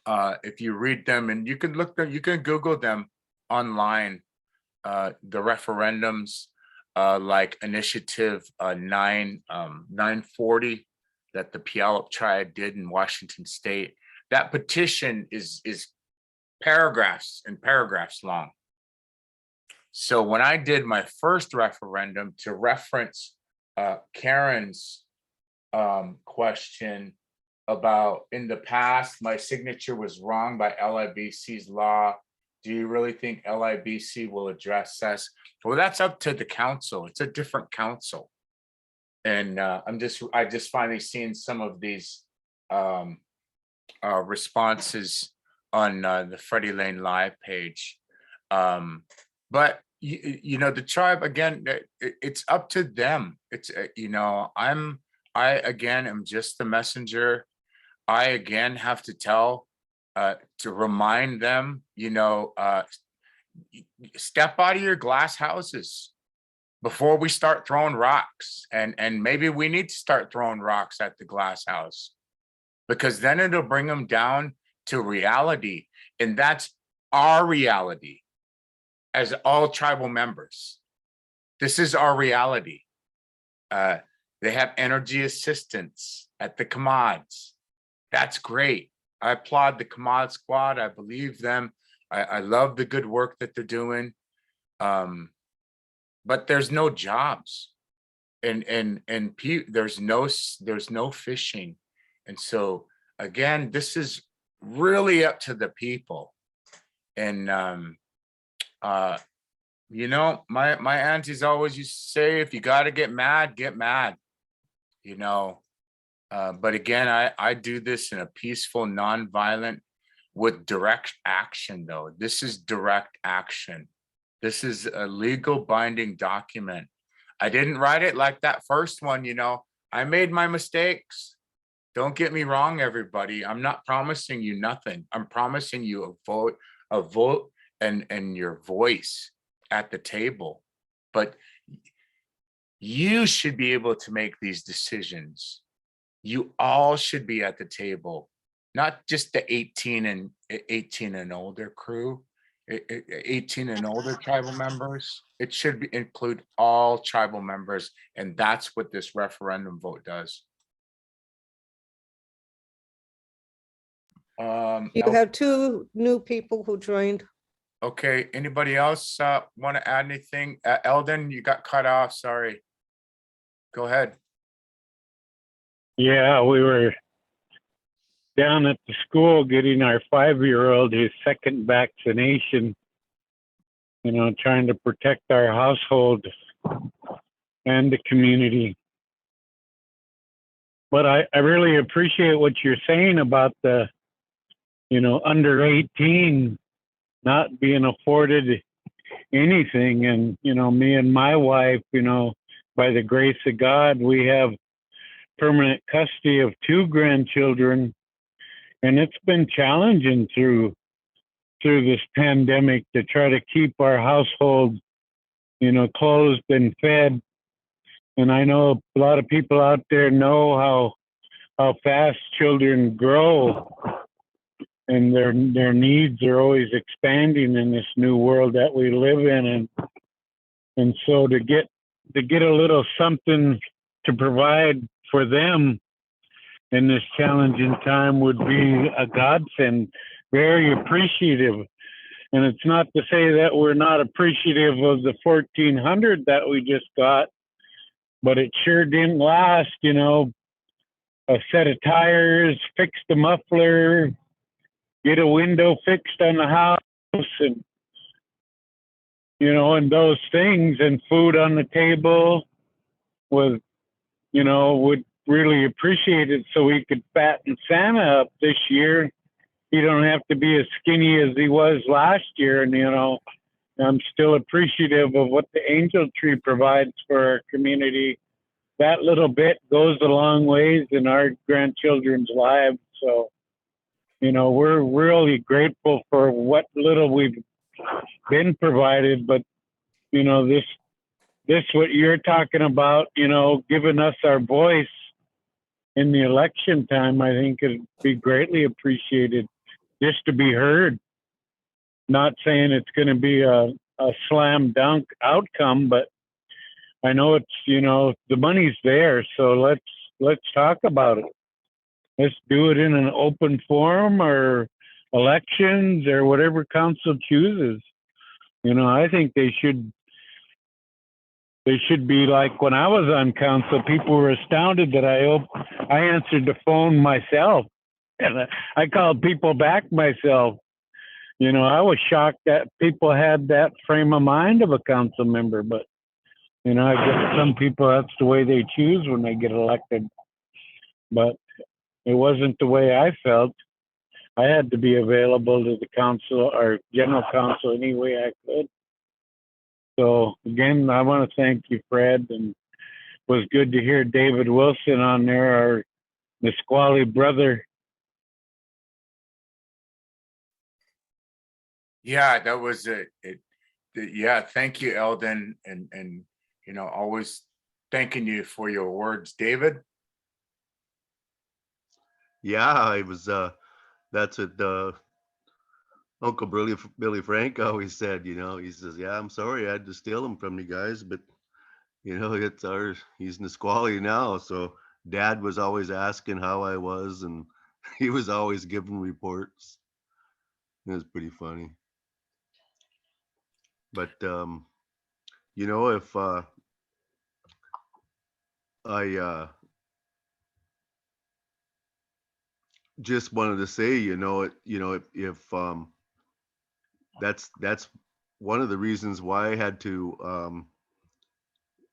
if you read them, and you can look them, you can Google them online. The referendums, like Initiative 940 that the Puyallup Tribe did in Washington State. That petition is paragraphs and paragraphs long. So when I did my first referendum to reference Karen's question about in the past, my signature was wrong by LIBC's law. Do you really think LIBC will address this? Well, that's up to the council. It's a different council. And I just finally seen some of these responses on the Freddie Lane Live page. But you know, the tribe, again, it's up to them. It's you know, I again am just the messenger. I again have to tell to remind them, you know, step out of your glass houses before we start throwing rocks. And maybe we need to start throwing rocks at the glass house, because then it'll bring them down to reality. And that's our reality as all tribal members. This is our reality. They have energy assistance at the commods. That's great. I applaud the commod squad. I believe them. I love the good work that they're doing. But there's no jobs, and there's no fishing. And so again, this is really up to the people. And you know, my aunties always used to say, if you got to get mad, you know. But again, I do this in a peaceful, nonviolent, with direct action, though. This is direct action. This is a legal binding document. I didn't write it like that first one, you know. I made my mistakes. Don't get me wrong, everybody. I'm not promising you nothing. I'm promising you a vote and your voice at the table. But you should be able to make these decisions. You all should be at the table, not just the 18 and older crew, 18 and older tribal members. It should include all tribal members, and that's what this referendum vote does. You have two new people who joined. Okay, anybody else want to add anything? Elden, you got cut off, sorry. Go ahead. Yeah, we were down at the school getting our 5-year-old his second vaccination, you know, trying to protect our household and the community. But I really appreciate what you're saying about the, you know, under 18 not being afforded anything. And, me and my wife, by the grace of God, we have permanent custody of 2 grandchildren. And it's been challenging through this pandemic to try to keep our household, closed and fed. And I know a lot of people out there know how fast children grow, and their needs are always expanding in this new world that we live in. And so to get a little something to provide for them in this challenging time would be a godsend. Very appreciative. And it's not to say that we're not appreciative of the 1,400 that we just got, but it sure didn't last. A set of tires, fix the muffler, get a window fixed on the house, and and those things, and food on the table would really appreciate it, so we could fatten Santa up this year. He don't have to be as skinny as he was last year. And I'm still appreciative of what the angel tree provides for our community. That little bit goes a long ways in our grandchildren's lives. So we're really grateful for what little we've been provided. But this what you're talking about, giving us our voice in the election time, I think it'd be greatly appreciated, just to be heard. Not saying it's going to be a slam dunk outcome, but I know it's, the money's there. So let's talk about it. Let's do it in an open forum or elections or whatever council chooses. I think they should be like when I was on council. People were astounded that I answered the phone myself, and I called people back myself. I was shocked that people had that frame of mind of a council member, but I guess some people, that's the way they choose when they get elected. But it wasn't the way I felt. I had to be available to the council or general council any way I could. So again, I want to thank you, Fred, and it was good to hear David Wilson on there, our Nisqually brother. Yeah, that was it. Yeah, thank you, Elden, and always thanking you for your words, David. Yeah, I was. That's what Uncle Billy Frank always said. He says, "Yeah, I'm sorry I had to steal him from you guys, but it's ours. He's Nisqually now." So Dad was always asking how I was, and he was always giving reports. It was pretty funny. But if I just wanted to say, if that's one of the reasons why I had to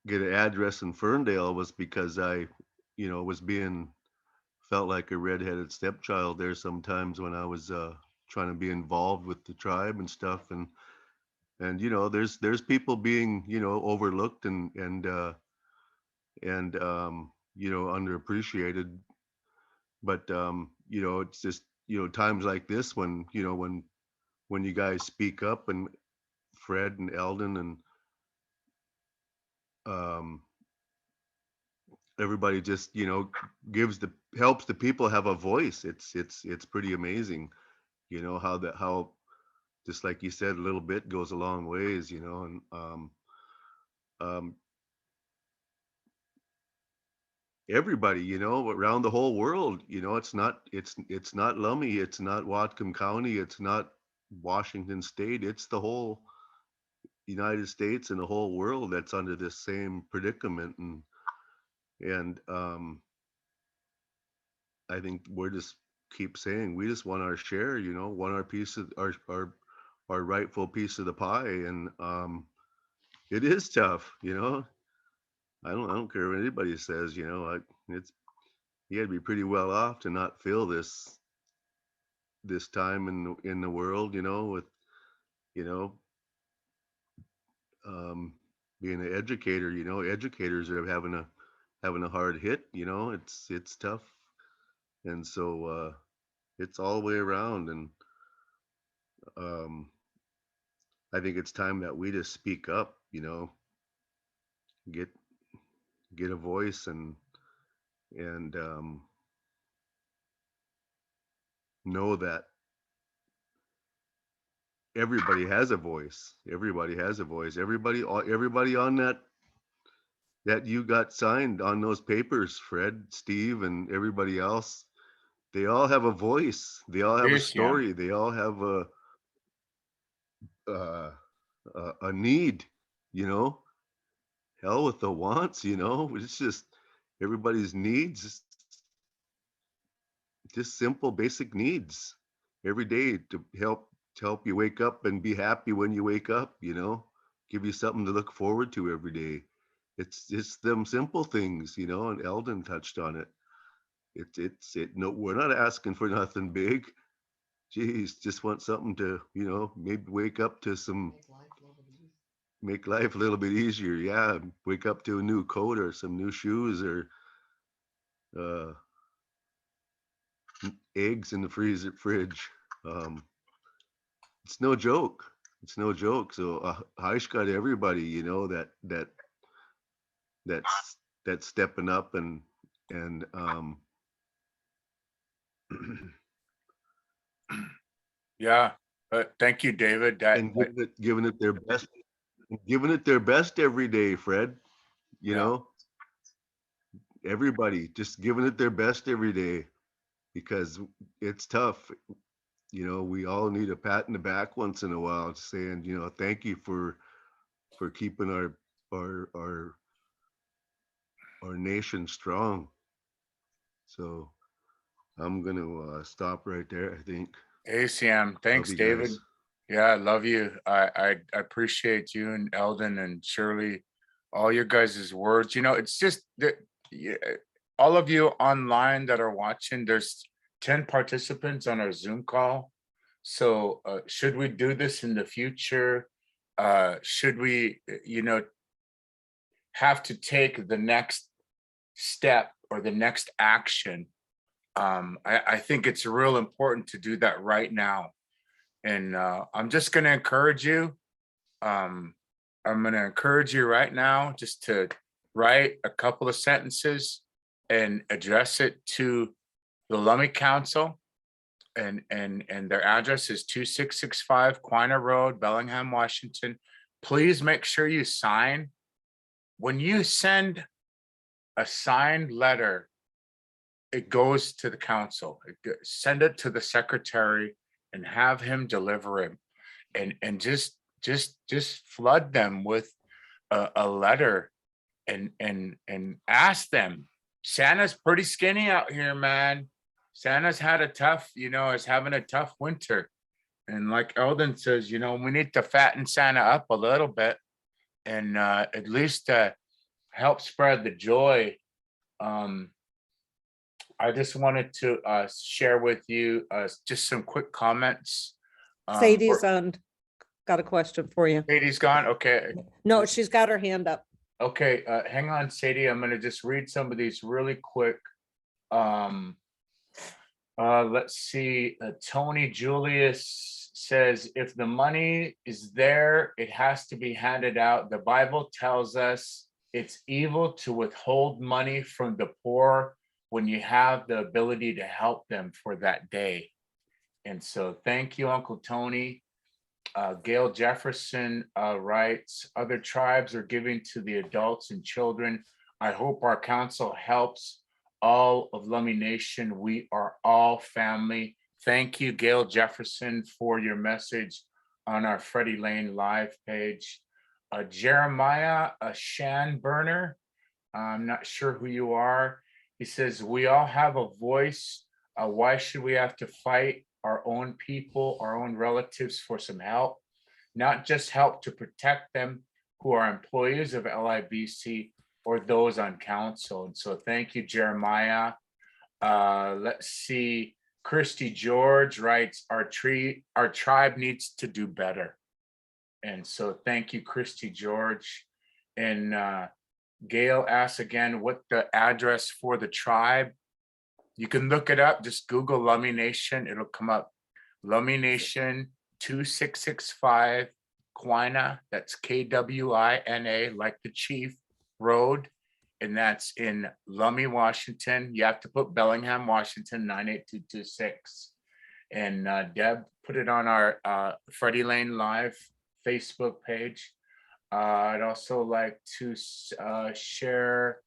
get an address in Ferndale, was because I was felt like a redheaded stepchild there sometimes when I was trying to be involved with the tribe and stuff. And there's people being overlooked and underappreciated. But it's just times like this when when you guys speak up, and Fred and Elden and everybody just helps the people have a voice. It's pretty amazing, how just like you said, a little bit goes a long ways, and everybody, around the whole world, it's not Lummi, it's not Whatcom County, it's not Washington State, it's the whole United States and the whole world that's under this same predicament. And I think we're just keep saying we just want our share, want our piece of our rightful piece of the pie. And it is tough, I don't care what anybody says, it's, you got to be pretty well off to not feel this time in the world, with you know, being an educator, you know, educators are having a hard hit, you know, it's tough. And so it's all the way around. And um, I think it's time that we just speak up, you know, get a voice and know that everybody has a voice. Everybody has a voice. Everybody on that you got signed on those papers, Fred, Steve, and everybody else, they all have a voice. They all have a Yes, yeah. story. They all have uh, a need, you know. Hell with the wants, you know. It's just everybody's needs, just simple, basic needs every day to help you wake up and be happy when you wake up, you know, give you something to look forward to every day. It's them simple things, you know, and Eldon touched on it. No, we're not asking for nothing big. Geez, just want something to, you know, maybe wake up to some, make life a little bit easier. Yeah, wake up to a new coat or some new shoes or uh, eggs in the fridge. Um, it's no joke. It's no joke. So Heish got everybody, you know, that's stepping up and Yeah. Thank you, David. That, and giving it their best every day, Fred. You yeah. know, everybody just giving it their best every day because it's tough. You know, we all need a pat in the back once in a while, saying, you know, thank you for keeping our our our nation strong. So I'm gonna stop right there, I think. ACM. Love Thanks, you David. guys. Yeah, I love you. I appreciate you and Eldon and Shirley, all your guys' words. You know, it's just that yeah, all of you online that are watching, there's 10 participants on our Zoom call. So should we do this in the future? Should we, you know, have to take the next step or the next action? I think it's real important to do that right now. And I'm just going to encourage you. I'm going to encourage you right now just to write a couple of sentences and address it to the Lummi Council. And their address is 2665 Quina Road, Bellingham, Washington. Please make sure you sign. When you send a signed letter, it goes to the council. Send it to the secretary and have him deliver it. And just flood them with a letter and ask them. Santa's pretty skinny out here, man. Santa's had a tough, you know, is having a tough winter. And like Eldon says, you know, we need to fatten Santa up a little bit and at least help spread the joy. I just wanted to share with you just some quick comments. Sadie's on, got a question for you. Sadie's gone. Okay. No, she's got her hand up. Okay. Hang on, Sadie. I'm going to just read some of these really quick. Let's see. Tony Julius says, if the money is there, it has to be handed out. The Bible tells us it's evil to withhold money from the poor when you have the ability to help them for that day. And so thank you, Uncle Tony. Gail Jefferson writes, other tribes are giving to the adults and children. I hope our council helps all of Lummi Nation. We are all family. Thank you, Gail Jefferson, for your message on our Freddie Lane live page. Jeremiah Shanburner, I'm not sure who you are. He says, we all have a voice. Why should we have to fight our own people, our own relatives for some help? Not just help to protect them who are employees of LIBC or those on council. And so thank you, Jeremiah. Let's see. Christy George writes, our tribe needs to do better. And so thank you, Christy George. And Gail asks again, what the address for the tribe? You can look it up, just Google Lummi Nation, it'll come up. Lummi Nation 2665 Quina, that's Kwina, like the chief, Road. And that's in Lummi, Washington. You have to put Bellingham, Washington, 98226. And Deb put it on our Freddie Lane Live Facebook page. I'd also like to share,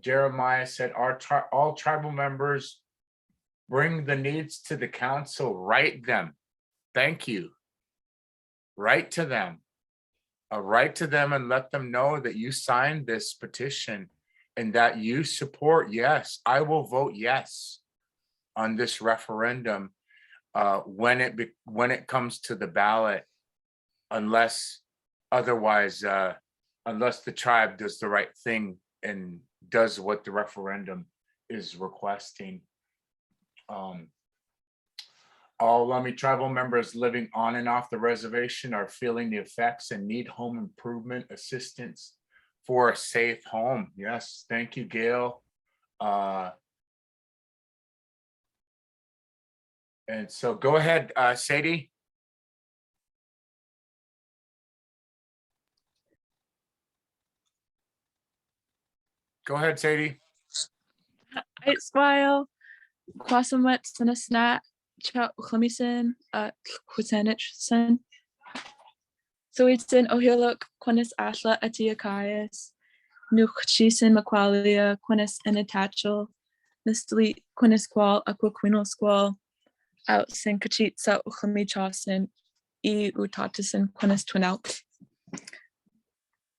Jeremiah said, all tribal members bring the needs to the council, write them. Thank you. Write to them. Write to them and let them know that you signed this petition and that you support, yes, I will vote yes on this referendum when it comes to the ballot, unless otherwise, unless the tribe does the right thing and does what the referendum is requesting. All Lummi tribal members living on and off the reservation are feeling the effects and need home improvement assistance for a safe home. Yes, thank you, Gail. And so go ahead, Sadie. Go ahead, Sadie. Smile, Kwasamat Sanasnat, Chat Clemison, Kusanich So it's in Ohilok, Quinnis Ashla, Atiakaias, Nuchisin Maqualia, Quinnis Enatachel, Nistli, Quinnis Qual, Aquaquinal Squall, Out Sankachit, South Uchlami Chausin, E Utatasin, Quinnis Twinalp.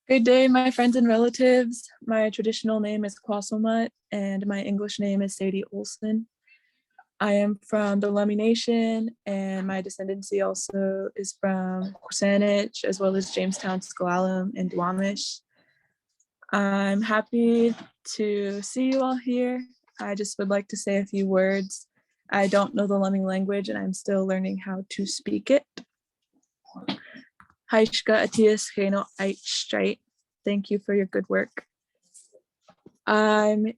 Good day, my friends and relatives. My traditional name is Kwasomat, and my English name is Sadie Olsen. I am from the Lummi Nation, and my descendancy also is from Kusanich, as well as Jamestown, S'Klallam, and Duwamish. I'm happy to see you all here. I just would like to say a few words. I don't know the Lummi language, and I'm still learning how to speak it. Haishka Atias Heno Straight. Thank you for your good work. I'm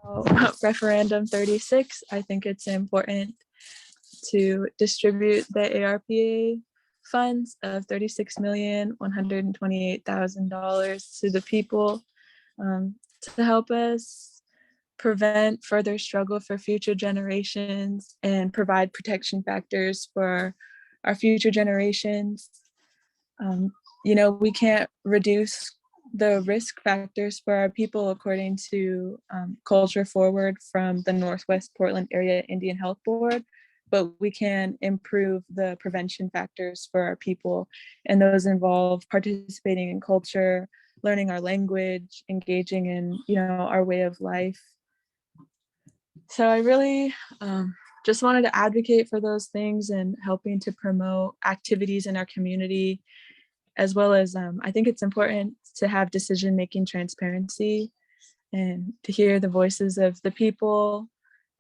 about Referendum 36. I think it's important to distribute the ARPA funds of $36,128,000 to the people to help us prevent further struggle for future generations and provide protection factors for our future generations. You know, we can't reduce the risk factors for our people according to Culture Forward from the Northwest Portland Area Indian Health Board, but we can improve the prevention factors for our people, and those involve participating in culture, learning our language, engaging in, you know, our way of life. So I really just wanted to advocate for those things and helping to promote activities in our community, as well as I think it's important to have decision-making transparency and to hear the voices of the people,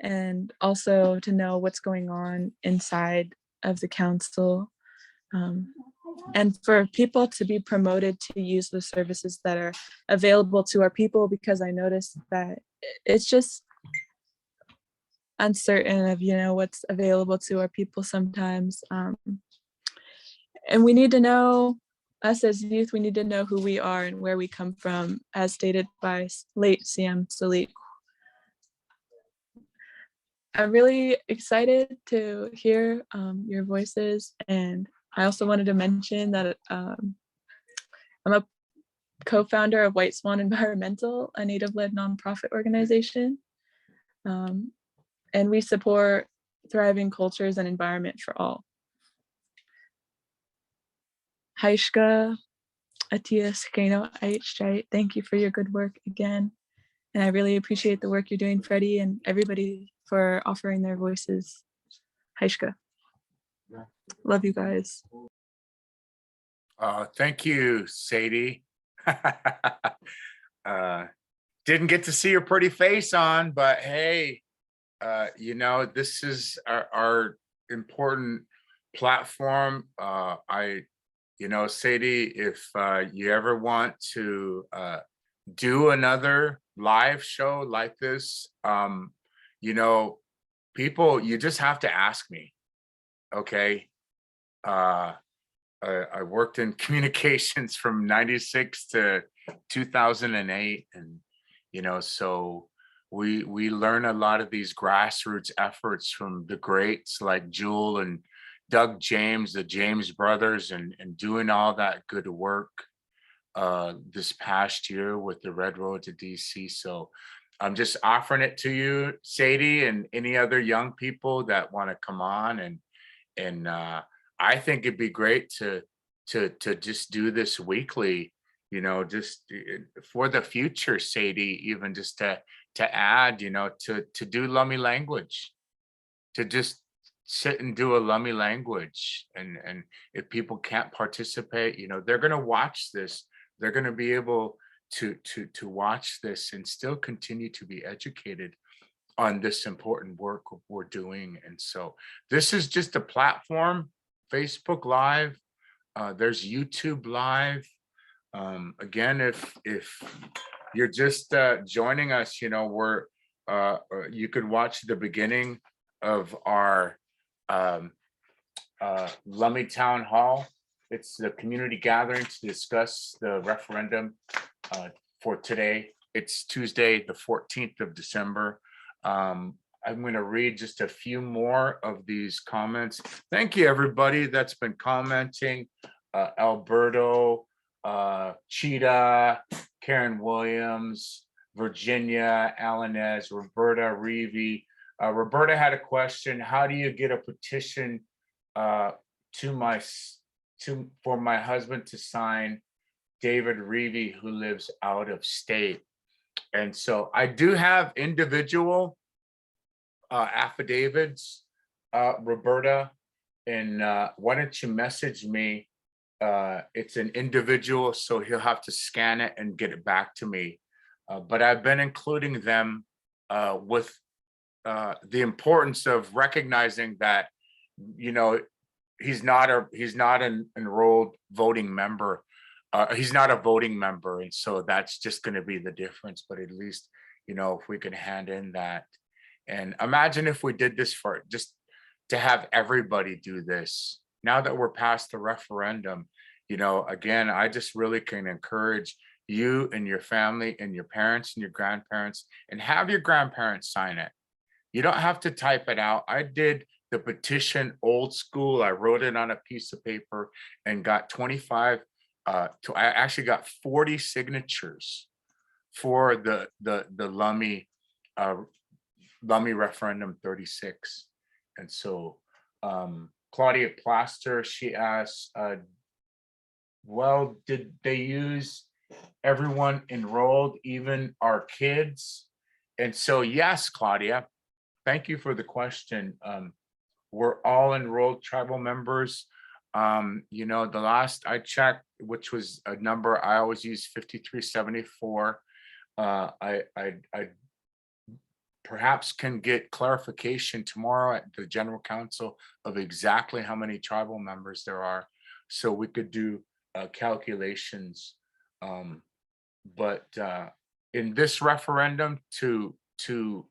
and also to know what's going on inside of the council, and for people to be promoted to use the services that are available to our people, because I noticed that it's just uncertain of, you know, what's available to our people sometimes. And we need to know, us as youth, we need to know who we are and where we come from, as stated by late CM Salit. I'm really excited to hear your voices, and I also wanted to mention that I'm a co-founder of White Swan Environmental, a Native-led nonprofit organization, and we support thriving cultures and environment for all. Haishka Atias Kano Aichai, thank you for your good work again. And I really appreciate the work you're doing, Freddie, and everybody for offering their voices. Haishka. Love you guys. Thank you, Sadie. Didn't get to see your pretty face on, but hey, you know, this is our important platform. Sadie, if you ever want to do another live show like this, people, you just have to ask me. Okay. I worked in communications from 96 to 2008. And, so we learn a lot of these grassroots efforts from the greats like Jewel and Doug James, the James brothers, and doing all that good work this past year with the Red Road to DC. So I'm just offering it to you, Sadie, and any other young people that want to come on. And I think it'd be great to just do this weekly, just for the future, Sadie, even just to add, to do Lummi language, to just sit and do a Lummi language. And if people can't participate, they're going to watch this. They're going to be able to watch this and still continue to be educated on this important work we're doing. And so this is just a platform, Facebook Live. There's YouTube Live. Again, if you're just joining us, we're you could watch the beginning of our Lummi Town Hall. It's the community gathering to discuss the referendum for today. It's Tuesday, the 14th of December. I'm going to read just a few more of these comments. Thank you, everybody that's been commenting. Alberto, Cheetah, Karen Williams, Virginia, Alanez, Roberta, Reevy. Roberta had a question. How do you get a petition for my husband to sign, David Reevy, who lives out of state? And so I do have individual affidavits, Roberta, and why don't you message me? It's an individual, so he'll have to scan it and get it back to me. But I've been including them with the importance of recognizing that, he's not an enrolled voting member. He's not a voting member, and so that's just going to be the difference. But at least, if we can hand in that, and imagine if we did this for just to have everybody do this. Now that we're past the referendum, again, I just really can encourage you and your family and your parents and your grandparents, and have your grandparents sign it. You don't have to type it out. I did the petition old school. I wrote it on a piece of paper and got 25. I actually got 40 signatures for the Lummi referendum 36. And so Claudia Plaster, she asked, well, did they use everyone enrolled, even our kids? And so, yes, Claudia, thank you for the question. We're all enrolled tribal members. The last I checked, which was a number I always use, 5374. I perhaps can get clarification tomorrow at the General Council of exactly how many tribal members there are, so we could do calculations. But in this referendum, to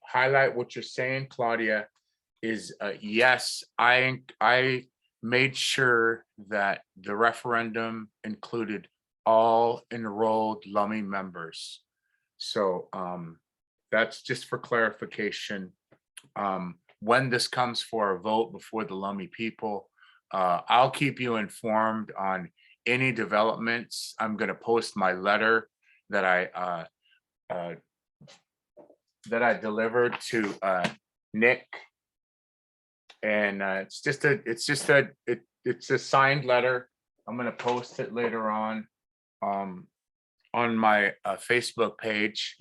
highlight what you're saying, Claudia, is yes, I made sure that the referendum included all enrolled Lummi members. So that's just for clarification. When this comes for a vote before the Lummi people, I'll keep you informed on any developments. I'm going to post my letter that I delivered to Nick, and it's a signed letter. I'm going to post it later on my Facebook page,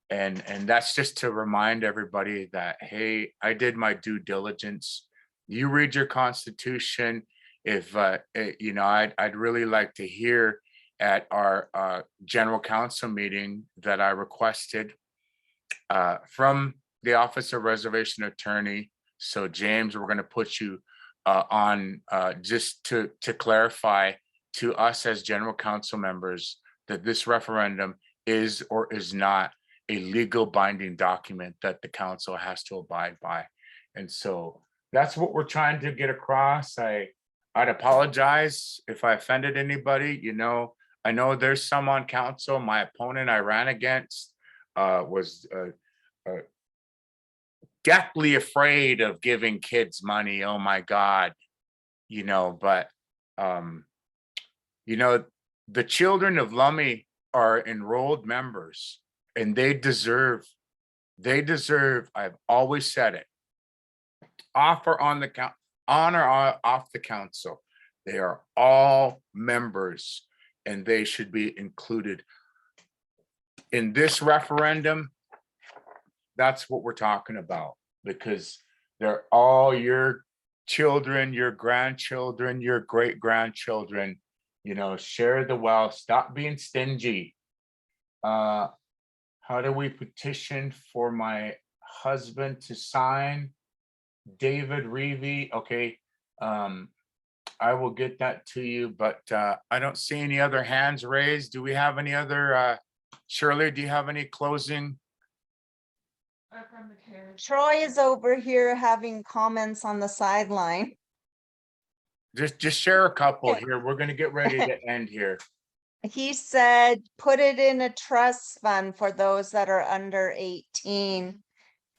and that's just to remind everybody that, hey, I did my due diligence. You read your Constitution. If I'd really like to hear at our General Council meeting that I requested from the Office of Reservation Attorney. So James, we're going to put you on just to clarify to us as general council members that this referendum is or is not a legal binding document that the council has to abide by. And so that's what we're trying to get across. I'd apologize if I offended anybody. You know, I know there's some on council. My opponent I ran against was deathly afraid of giving kids money. Oh my God, you know, but you know, the children of Lummi are enrolled members and they deserve, I've always said it, offer on the count, on or off the council. They are all members and they should be included in this referendum. That's what we're talking about, because they're all your children, your grandchildren, your great grandchildren. You know, share the wealth, stop being stingy. How do we petition for my husband to sign? David Reevy, okay. I will get that to you, but I don't see any other hands raised. Do we have any other, Shirley, do you have any closing? Troy is over here having comments on the sideline. Just share a couple here. We're gonna get ready to end here. He said, put it in a trust fund for those that are under 18.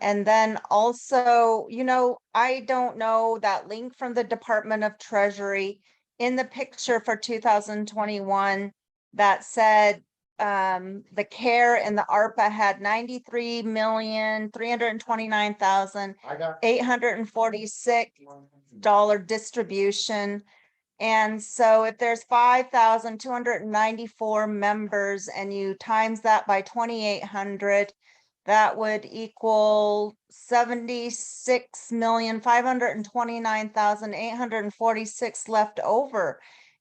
And then also, you know, I don't know that link from the Department of Treasury in the picture for 2021 that said the CARE and the ARPA had $93,329,846 distribution. And so if there's 5,294 members and you times that by 2,800, that would equal 76,529,846 left over.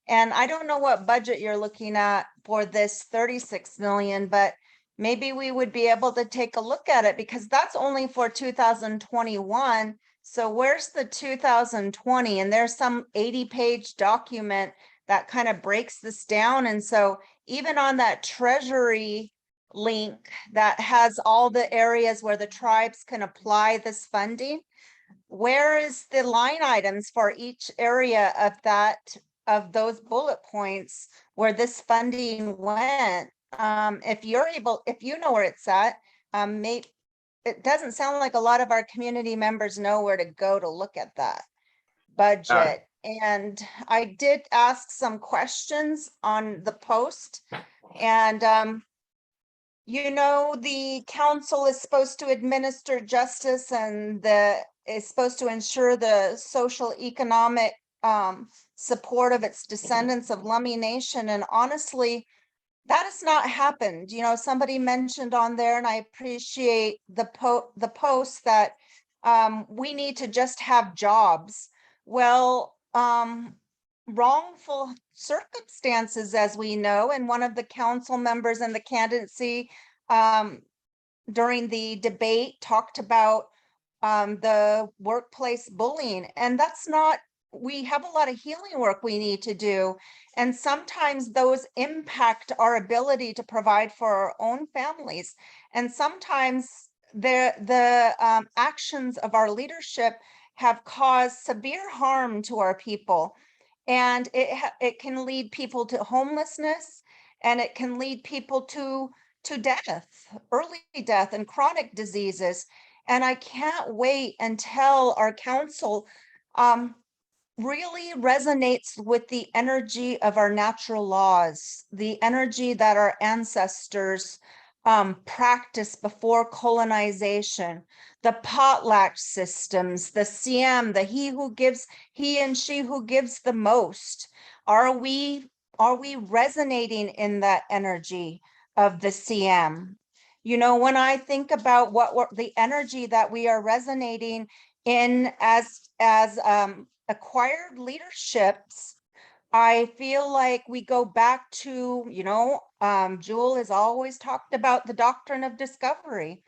And I don't know what budget you're looking at for this 36 million, but maybe we would be able to take a look at it because that's only for 2021. So where's the 2020? And there's some 80-page document that kind of breaks this down. And so even on that Treasury link that has all the areas where the tribes can apply this funding, where is the line items for each area of that, of those bullet points where this funding went? If you're able, if you know where it's at, maybe it doesn't sound like a lot of our community members know where to go to look at that budget. And I did ask some questions on the post, and you know, the council is supposed to administer justice and is supposed to ensure the social economic support of its descendants of Lummi Nation. And honestly, that has not happened. You know, somebody mentioned on there, and I appreciate the post that we need to just have jobs. Well, wrongful circumstances, as we know, and one of the council members in the candidacy during the debate talked about the workplace bullying, and that's not, we have a lot of healing work we need to do, and sometimes those impact our ability to provide for our own families, and sometimes the actions of our leadership have caused severe harm to our people, and it can lead people to homelessness, and it can lead people to death, early death, and chronic diseases. And I can't wait until our council really resonates with the energy of our natural laws, the energy that our ancestors practiced before colonization, the potlatch systems, the CM, the he and she who gives the most. Are we resonating in that energy of the CM? You know, when I think about what the energy that we are resonating in as acquired leaderships, I feel like we go back to, you know, Jewel has always talked about the doctrine of discovery.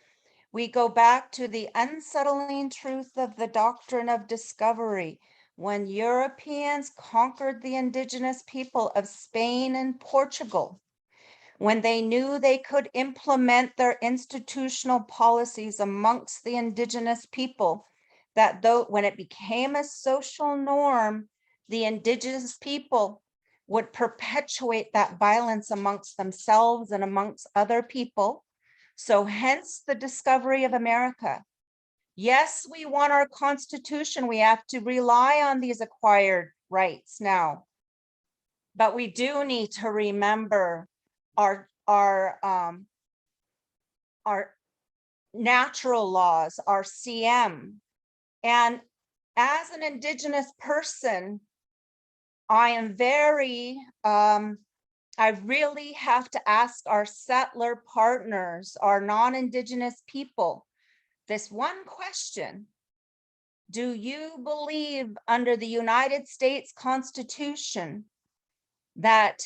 We go back to the unsettling truth of the doctrine of discovery. when Europeans conquered the indigenous people of Spain and Portugal, when they knew they could implement their institutional policies amongst the indigenous people, that though when it became a social norm, the indigenous people would perpetuate that violence amongst themselves and amongst other people. So hence the discovery of America. Yes, we want our Constitution. We have to rely on these acquired rights now. But we do need to remember our natural laws, our CM. And as an Indigenous person, I am I really have to ask our settler partners, our non-Indigenous people, this one question. Do you believe under the United States Constitution that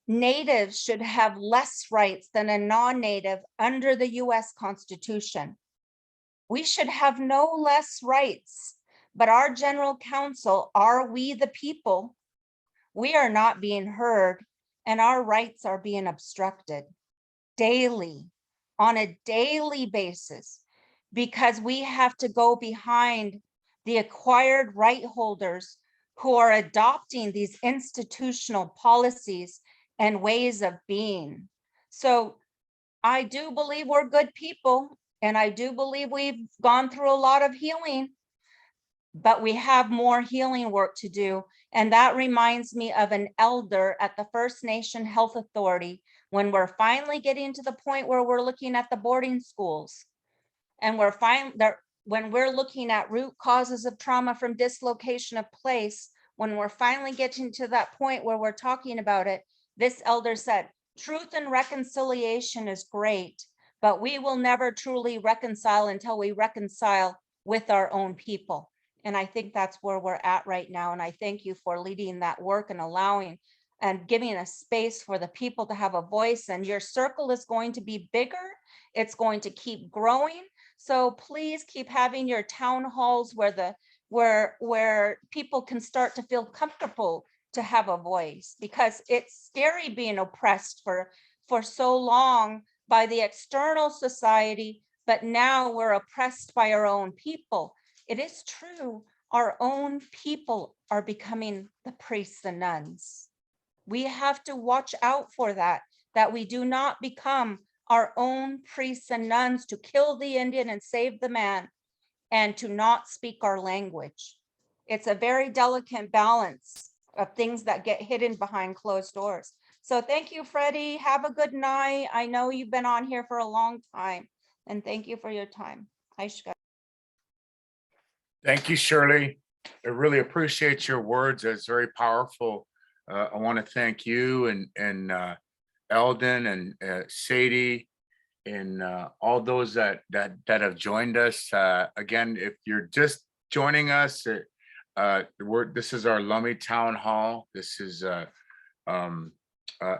natives should have less rights than a non-native under the US Constitution? We should have no less rights, but our general counsel, are we the people? We are not being heard, and our rights are being obstructed daily, on a daily basis, because we have to go behind the acquired right holders who are adopting these institutional policies and ways of being. So I do believe we're good people, and I do believe we've gone through a lot of healing, but we have more healing work to do. And that reminds me of an elder at the First Nation Health Authority, when we're finally getting to the point where we're looking at the boarding schools, and when we're looking at root causes of trauma from dislocation of place, when we're finally getting to that point where we're talking about it, this elder said, truth and reconciliation is great, but we will never truly reconcile until we reconcile with our own people. And I think that's where we're at right now. And I thank you for leading that work and allowing and giving a space for the people to have a voice. And your circle is going to be bigger. It's going to keep growing. So please keep having your town halls where people can start to feel comfortable to have a voice, because it's scary being oppressed for so long by the external society, but now we're oppressed by our own people. It is true, our own people are becoming the priests and nuns. We have to watch out for that we do not become our own priests and nuns to kill the Indian and save the man, and to not speak our language. It's a very delicate balance of things that get hidden behind closed doors. So thank you, Freddie. Have a good night. I know you've been on here for a long time, and thank you for your time. Thank you, Shirley. I really appreciate your words. It's very powerful. I want to thank you and Elden and Sadie and all those that have joined us. Again, if you're just joining us, this is our Lummi Town Hall. This is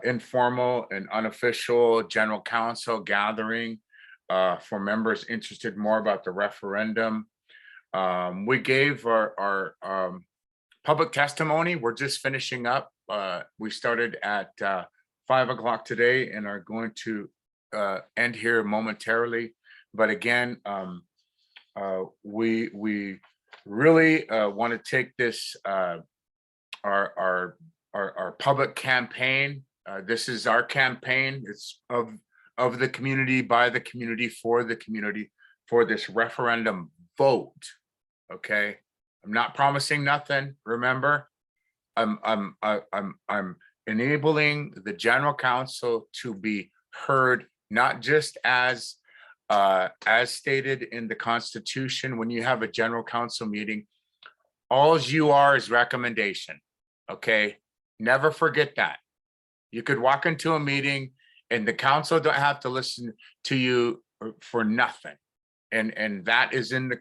informal and unofficial general council gathering for members interested more about the referendum. We gave our public testimony. We're just finishing up. We started at 5 o'clock today and are going to end here momentarily. But again, we really want to take this our public campaign. This is our campaign. It's of the community, by the community, for the community, for this referendum vote. Okay, I'm not promising nothing. Remember, I'm enabling the general council to be heard, not just as stated in the Constitution. When you have a general council meeting, all you are is recommendation. Okay, never forget that. You could walk into a meeting and the council don't have to listen to you for nothing. And that is in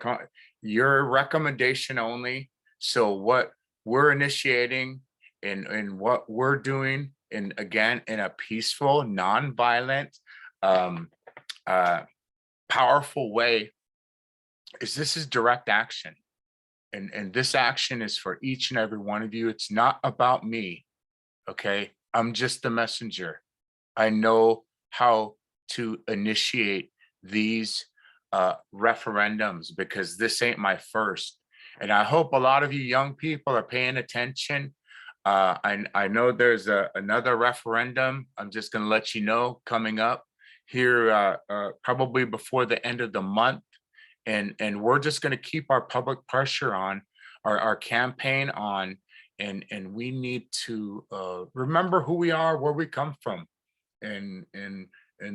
your recommendation only. So what we're initiating and what we're doing, and again, in a peaceful, non-violent, powerful way, is this is direct action. And this action is for each and every one of you. It's not about me, okay? I'm just the messenger. I know how to initiate these referendums because this ain't my first. And I hope a lot of you young people are paying attention. I know there's another referendum. I'm just going to let you know coming up here probably before the end of the month. And we're just going to keep our public pressure on, our campaign on, and we need to remember who we are, where we come from. And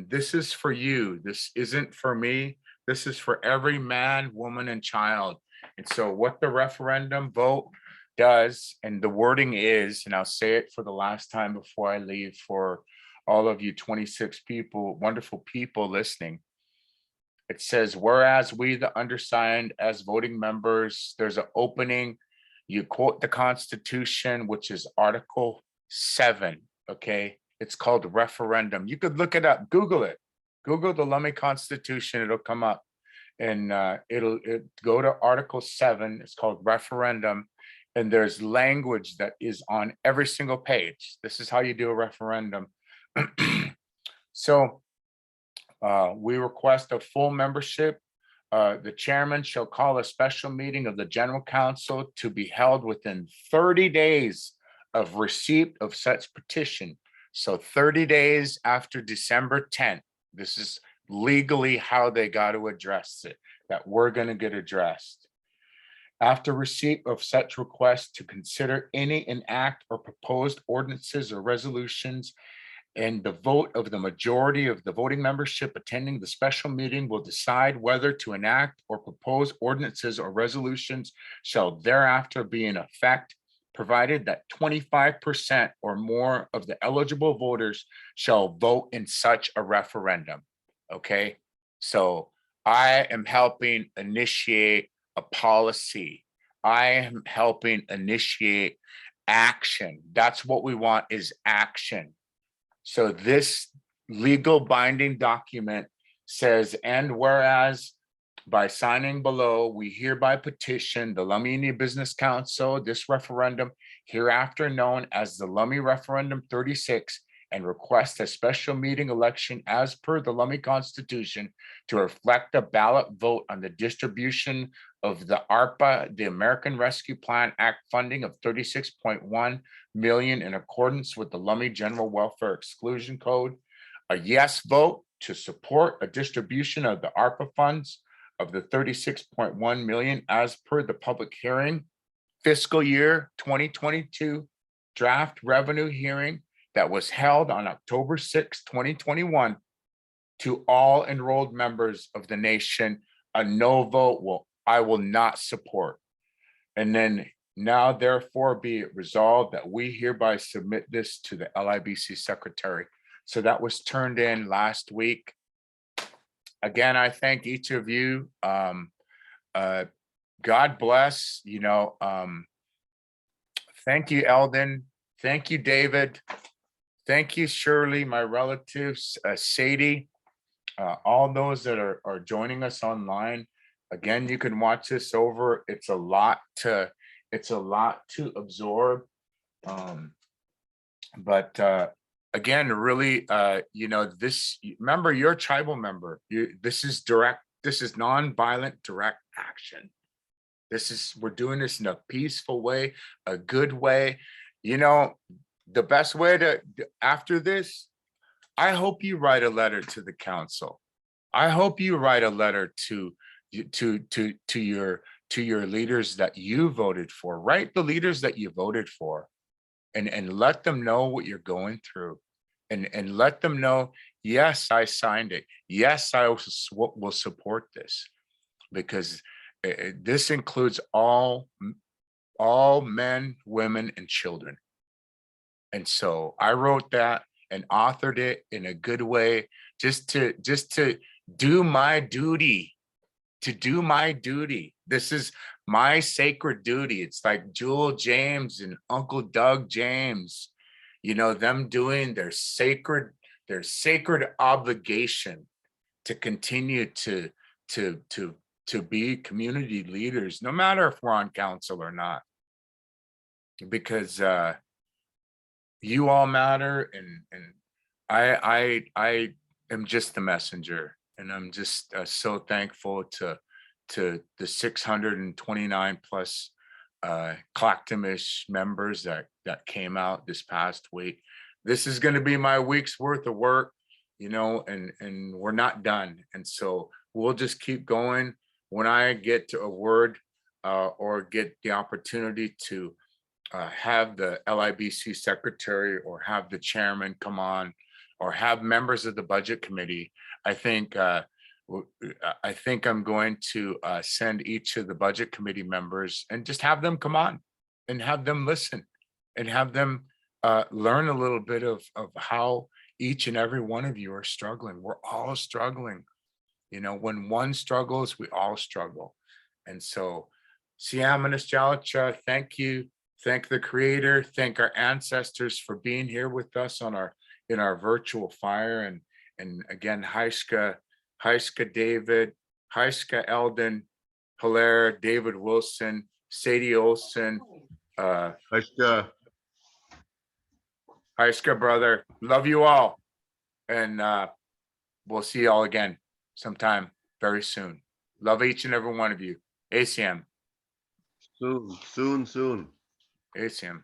this is for you. This isn't for me. This is for every man, woman, and child. And so what the referendum vote does, and the wording is, and I'll say it for the last time before I leave for all of you 26 people, wonderful people listening. It says, whereas we, the undersigned, as voting members, there's an opening. You quote the Constitution, which is Article 7, okay? It's called referendum. You could look it up, Google it. Google the Lummi Constitution, it'll come up. And it'll go to Article 7, it's called referendum. And there's language that is on every single page. This is how you do a referendum. So we request a full membership. The chairman shall call a special meeting of the general council to be held within 30 days of receipt of such petition. So 30 days after December 10th, this is legally how they got to address it, that we're going to get addressed. After receipt of such request, to consider any enact or proposed ordinances or resolutions, and the vote of the majority of the voting membership attending the special meeting will decide whether to enact or propose ordinances or resolutions shall thereafter be in effect, provided that 25% or more of the eligible voters shall vote in such a referendum. Okay, so I am helping initiate a policy. I am helping initiate action. That's what we want, is action. So this legal binding document says, and whereas by signing below, we hereby petition the Lummi Business Council, this referendum, hereafter known as the Lummi Referendum 36, and request a special meeting election as per the Lummi Constitution to reflect a ballot vote on the distribution of the ARPA, the American Rescue Plan Act funding of 36.1 million in accordance with the Lummi General Welfare Exclusion Code. A yes vote to support a distribution of the ARPA funds of the 36.1 million as per the public hearing, fiscal year 2022 draft revenue hearing that was held on October 6, 2021, to all enrolled members of the nation. A no vote I will not support. And then now therefore be it resolved that we hereby submit this to the LIBC secretary. So that was turned in last week. Again, I thank each of you. God bless, thank you, Elden. Thank you, David. Thank you, Shirley, my relatives, Sadie, all those that are joining us online. Again, you can watch this over. It's a lot to absorb. But again, really, this, remember, you're a tribal member. This is direct, this is non-violent direct action. We're doing this in a peaceful way, a good way. The best way to, after this, I hope you write a letter to the council. I hope you write a letter to your leaders that you voted for. Write the leaders that you voted for, and let them know what you're going through, and let them know, yes, I signed it. Yes, I will support this, because this includes all men, women, and children. And so I wrote that and authored it in a good way, just to do my duty, This is my sacred duty. It's like Jewel James and Uncle Doug James, them doing their sacred obligation to continue to to be community leaders, no matter if we're on council or not. Because you all matter, and I am just the messenger, and I'm just so thankful to the 629 plus Clactomish members that came out this past week. This is going to be my week's worth of work, you know, and we're not done. And so we'll just keep going. When I get to a word or get the opportunity to have the LIBC secretary or have the chairman come on or have members of the budget committee, I think I'm going to send each of the budget committee members and just have them come on and have them listen and have them learn a little bit of how each and every one of you are struggling. We're all struggling. You know, when one struggles, we all struggle. And so, Siamanis Jalacha, thank you. Thank the Creator. Thank our ancestors for being here with us on in our virtual fire. And again, Heiska David, Heiska Elden Hillaire, David Wilson, Sadie Olsen, Heiska brother. Love you all. And we'll see you all again sometime very soon. Love each and every one of you. ACM. Soon. ACM.